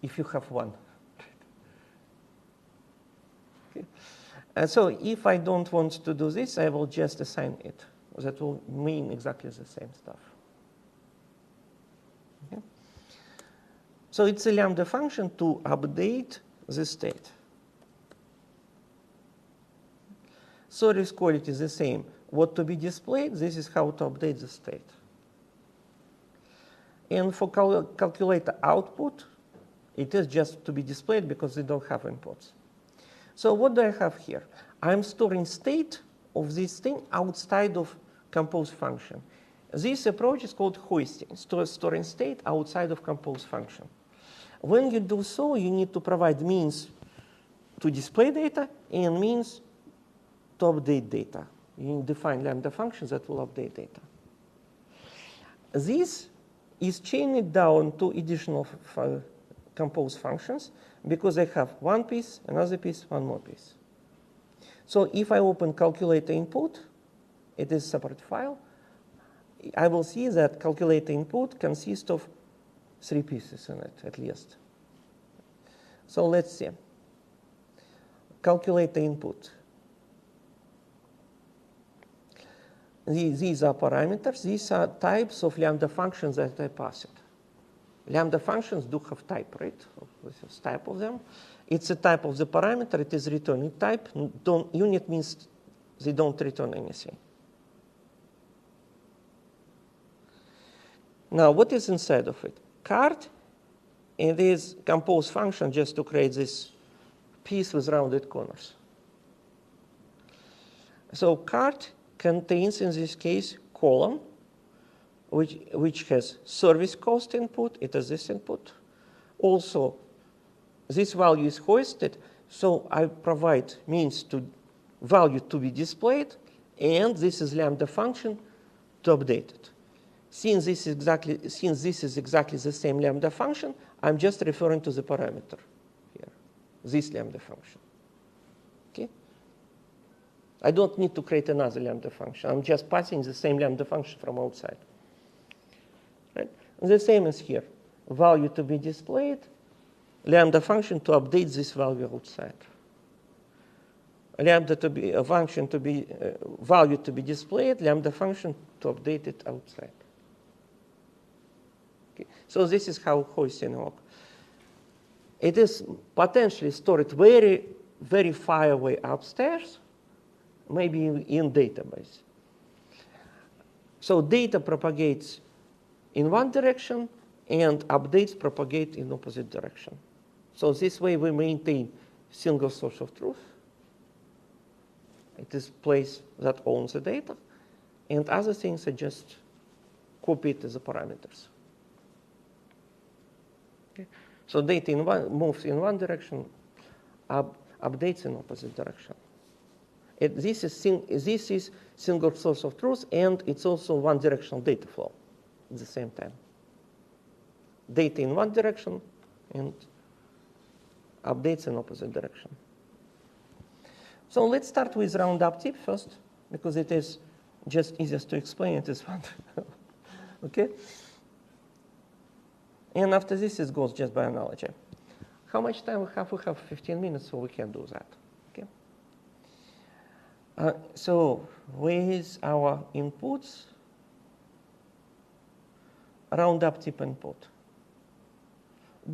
if you have one. Okay. And so if I don't want to do this, I will just assign it. That will mean exactly the same stuff. Okay. So it's a lambda function to update the state. Service quality is the same. What to be displayed, this is how to update the state. And for calculator output, it is just to be displayed because they don't have inputs. So what do I have here? I'm storing state of this thing outside of compose function. This approach is called hoisting, storing state outside of compose function. When you do so, you need to provide means to display data and means to update data. You define lambda functions that will update data. This is chained down to additional compose functions because I have one piece, another piece, one more piece. So if I open calculator input, it is a separate file. I will see that calculator input consists of 3 pieces in it, at least. So let's see. Calculator input. These are parameters. These are types of lambda functions that I pass it. Lambda functions do have type, right? This is type of them. It's a type of the parameter. It is returning type. Unit means they don't return anything. Now, what is inside of it? Card, it is compose function just to create this piece with rounded corners. So card contains, in this case, column, which has service cost input. It has this input. Also, this value is hoisted, so I provide means to value to be displayed, and this is lambda function to update it. Since this is exactly the same lambda function, I'm just referring to the parameter here, this lambda function. I don't need to create another lambda function. I'm just passing the same lambda function from outside. Right? The same as here. Value to be displayed, lambda function to update this value outside. Lambda to be a function to be value to be displayed, lambda function to update it outside. Okay. So this is how hoisting works. It is potentially stored very, very far away upstairs, maybe in database. So data propagates in one direction, and updates propagate in opposite direction. So this way we maintain single source of truth. It is place that owns the data, and other things are just copied as the parameters. Okay. So data in moves in one direction, updates in opposite direction. This is single source of truth, and it's also one-directional data flow at the same time. Data in one direction and updates in opposite direction. So let's start with roundup tip first, because it is just easiest to explain it as one. Okay? And after this, it goes just by analogy. How much time we have? We have 15 minutes, so we can do that. Okay? So with our inputs, roundup tip input.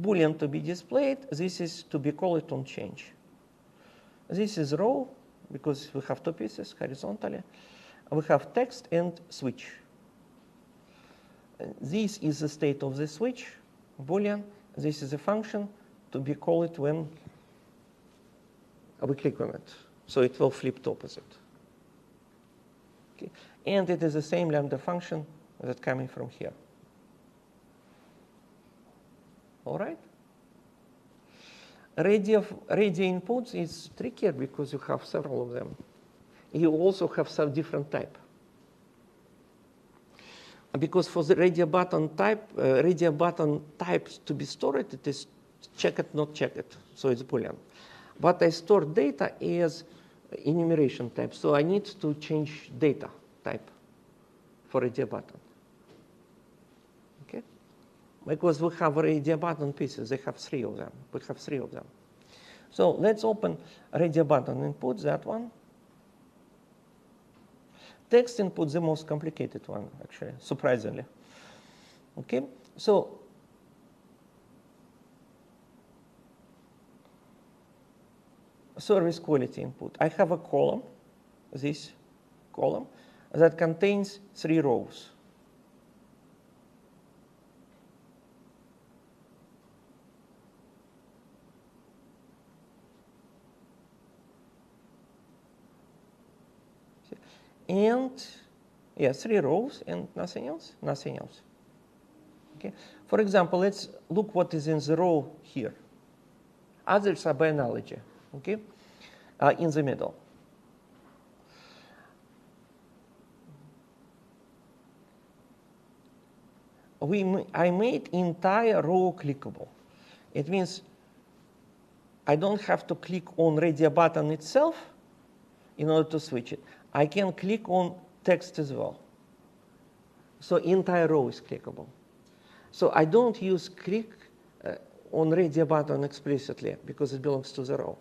Boolean to be displayed, this is to be called on change. This is row, because we have two pieces horizontally. We have text and switch. This is the state of the switch, Boolean. This is a function to be called when we click on it. So it will flip to opposite. Okay. And it is the same lambda function that's coming from here. All right? Radio inputs is trickier because you have several of them. You also have some different type. Because for the radio button types to be stored, it is checked, not checked. So it's Boolean. But I store data as enumeration type. So I need to change data type for radio button. Okay? Because we have radio button pieces. They have three of them. We have three of them. So let's open radio button input, that one. Text input, the most complicated one, actually, surprisingly. Okay, so service quality input. I have a column, this column, that contains 3 rows. And, yeah, 3 rows and nothing else, nothing else. Okay. For example, let's look what is in the row here. Others are by analogy, okay, in the middle. I made entire row clickable. It means I don't have to click on radio button itself in order to switch it. I can click on text as well. So entire row is clickable. So I don't use click on radio button explicitly because it belongs to the row.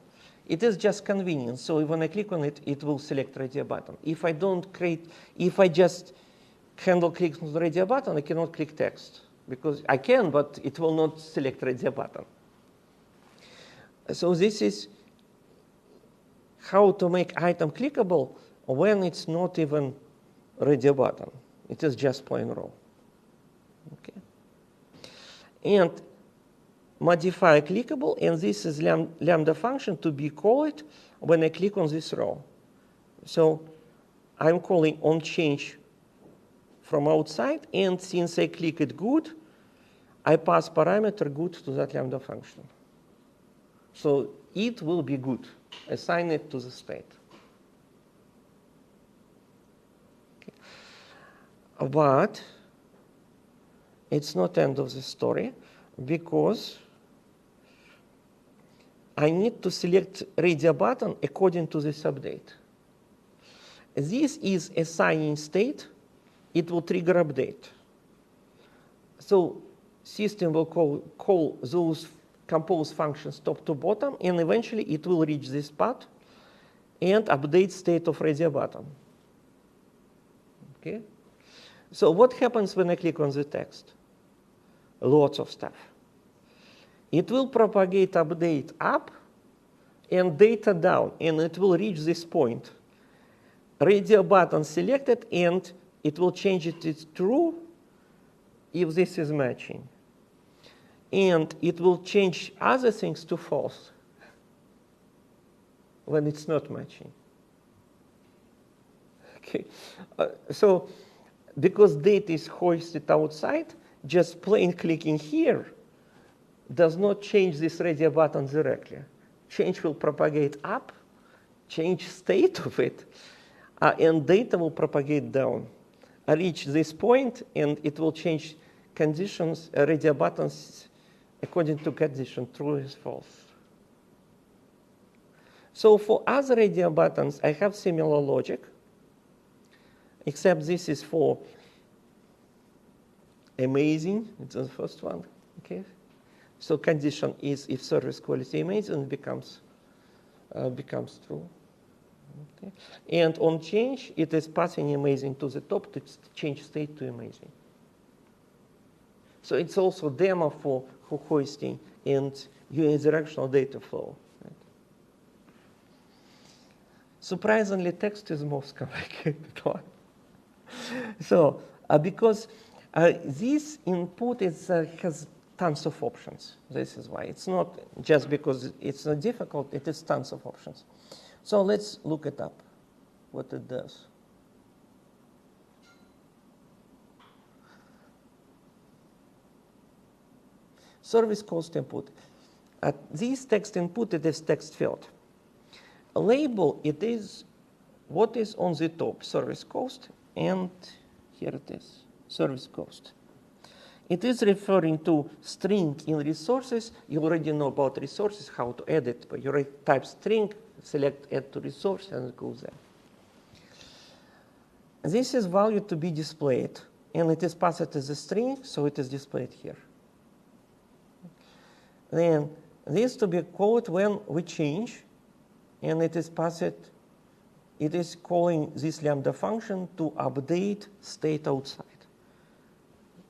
It is just convenient. So when I click on it, it will select radio button. If I just handle clicks on the radio button, I cannot click text. Because I can, but it will not select radio button. So this is how to make item clickable when it's not even radio button. It is just plain row. Okay. And modify clickable, and this is lambda function to be called when I click on this row. So I'm calling on change from outside, and since I click it good, I pass parameter good to that lambda function. So it will be good. Assign it to the state. Okay. But it's not end of the story, because I need to select radio button according to this update. this is assigning state. It will trigger update. So system will call those compose functions top to bottom, and eventually it will reach this path and update state of radio button. Okay? So what happens when I click on the text? Lots of stuff. It will propagate update up and data down, and it will reach this point. Radio button selected, and it will change it to true if this is matching. And it will change other things to false when it's not matching. Okay. So because data is hoisted outside, just plain clicking here does not change this radio button directly. Change will propagate up, change state of it, and data will propagate down. I reach this point, and it will change conditions, radio buttons, according to condition, true is false. So for other radio buttons, I have similar logic, except this is for amazing. It's the first one. Okay. So condition is if service quality amazing, it becomes true. Okay. And on change, it is passing amazing to the top to change state to amazing. So it's also demo for hoisting and unidirectional data flow. Right? Surprisingly, text is the most complicated one. So because this input has tons of options. This is why. It's not just because it's not difficult, it is tons of options. So let's look it up, what it does. Service cost input. This text input, it is text field. A label, it is what is on the top, service cost, and here it is, service cost. It is referring to string in resources. You already know about resources, how to add it. But you type string, select add to resource, and it goes there. This is value to be displayed, and it is passed as a string, so it is displayed here. Then this to be called when we change, and it is passed. It is calling this lambda function to update state outside.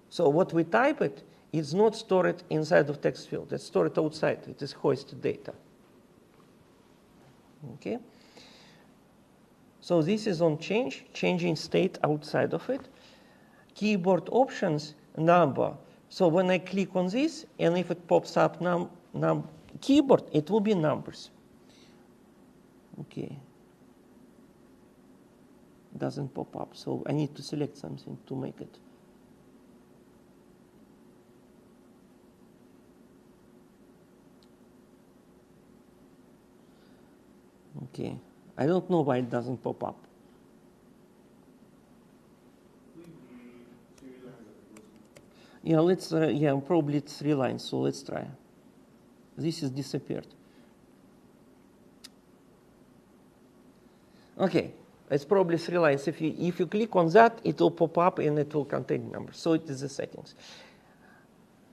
So what we type it is not stored inside of text field. It's stored outside. It is hoisted data. Okay. So this is on change, changing state outside of it. Keyboard options, number. So when I click on this, and if it pops up keyboard, it will be numbers. Okay. Doesn't pop up, so I need to select something to make it. Okay, I don't know why it doesn't pop up. Yeah, let's. Yeah, probably it's 3 lines. So let's try. This has disappeared. Okay, it's probably 3 lines. If you click on that, it will pop up and it will contain numbers. So it is the settings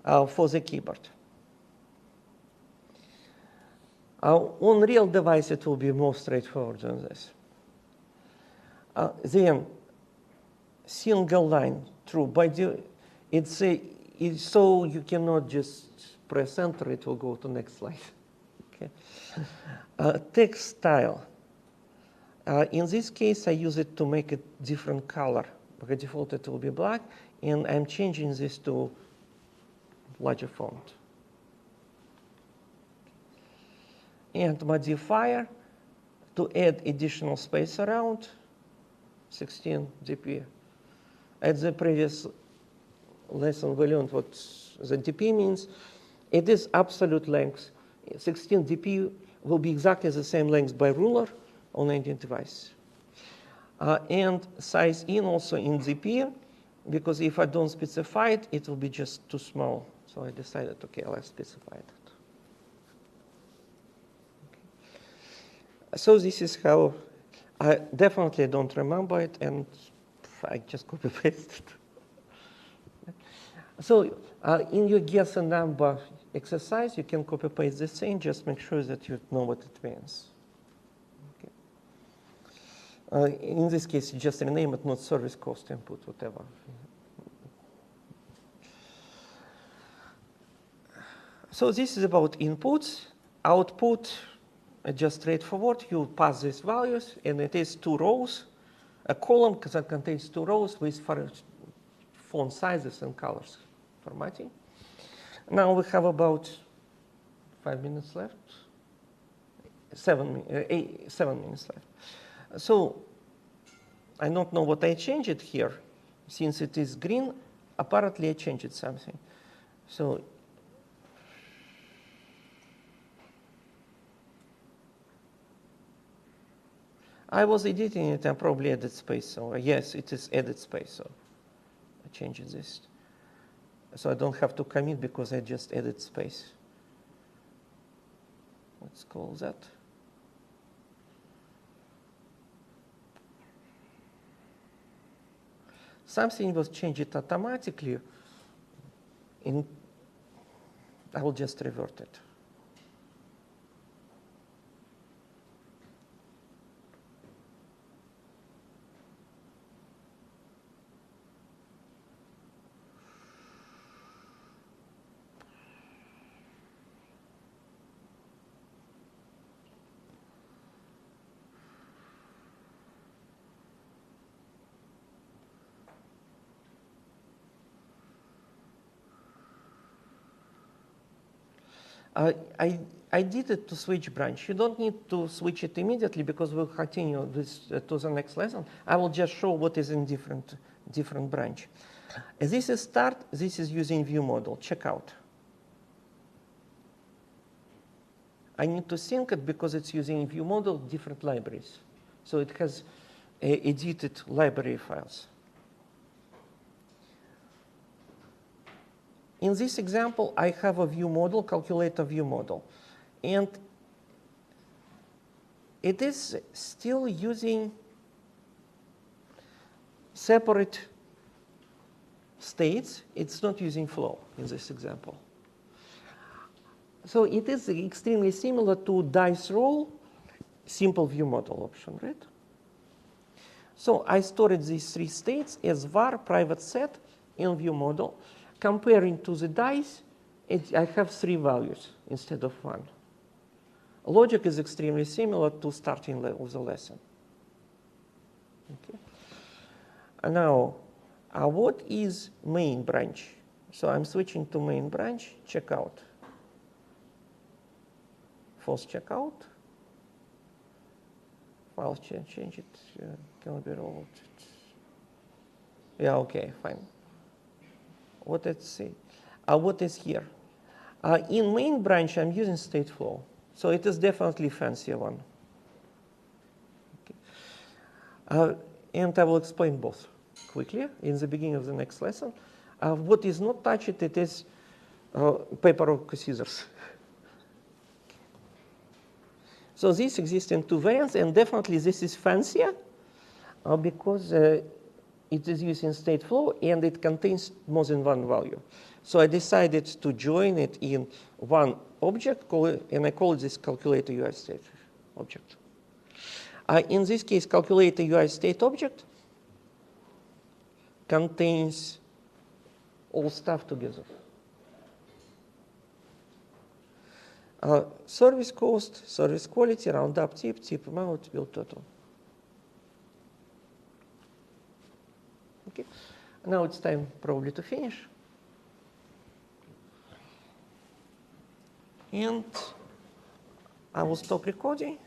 for the keyboard. On real device, it will be more straightforward than this. Then, single line, true. It's so you cannot just press enter, it will go to next slide. Okay. Text style. In this case, I use it to make it different color. By default, it will be black, and I'm changing this to larger font. And modifier to add additional space around 16 dp. At the previous lesson, we learned what the dp means. It is absolute length. 16 dp will be exactly the same length by ruler on any device. And size in also in dp, because if I don't specify it, it will be just too small. So I decided, okay, let's specify it. So this is how I definitely don't remember it, and I just copy pasted. So in your guess a number exercise, you can copy paste this thing. Just make sure that you know what it means. Okay. In this case, you just rename it, not service cost input, whatever. So this is about inputs. Output, just straightforward. You pass these values, and it is 2 rows. A column that contains 2 rows with font sizes and colors formatting. Now we have about 5 minutes left. 7 minutes left. So I don't know what I changed here. Since it is green, apparently I changed something. So I was editing it and probably added space. So yes, it is added space. So I changed this. So I don't have to commit because I just added space. Let's call that. Something was changed automatically. I will just revert it. I did it to switch branch. You don't need to switch it immediately because we'll continue this to the next lesson. I will just show what is in different branch. This is start. This is using view model. Check out. I need to sync it because it's using view model different libraries. So it has edited library files. In this example, I have a view model, calculator view model. And it is still using separate states. It's not using flow in this example. So it is extremely similar to dice roll, simple view model option, right? So I stored these 3 states as var private set in view model. Comparing to the dice, I have 3 values instead of 1. Logic is extremely similar to starting of the lesson. Okay. Now, what is main branch? So I'm switching to main branch, checkout. False checkout. File change it, can be rolled. Yeah, okay, fine. What let's see. What is here? In main branch, I'm using state flow. So it is definitely fancier one. Okay. And I will explain both quickly in the beginning of the next lesson. What is not touched, it is paper or scissors. So this exists in 2 variants, and definitely this is fancier because it is using state flow and it contains more than 1 value. So I decided to join it in 1 object, and I call this calculator UI state object. In this case, calculator UI state object contains all stuff together. Service cost, service quality, roundup tip, tip amount, bill total. Okay. Now it's time probably to finish. And I will stop recording.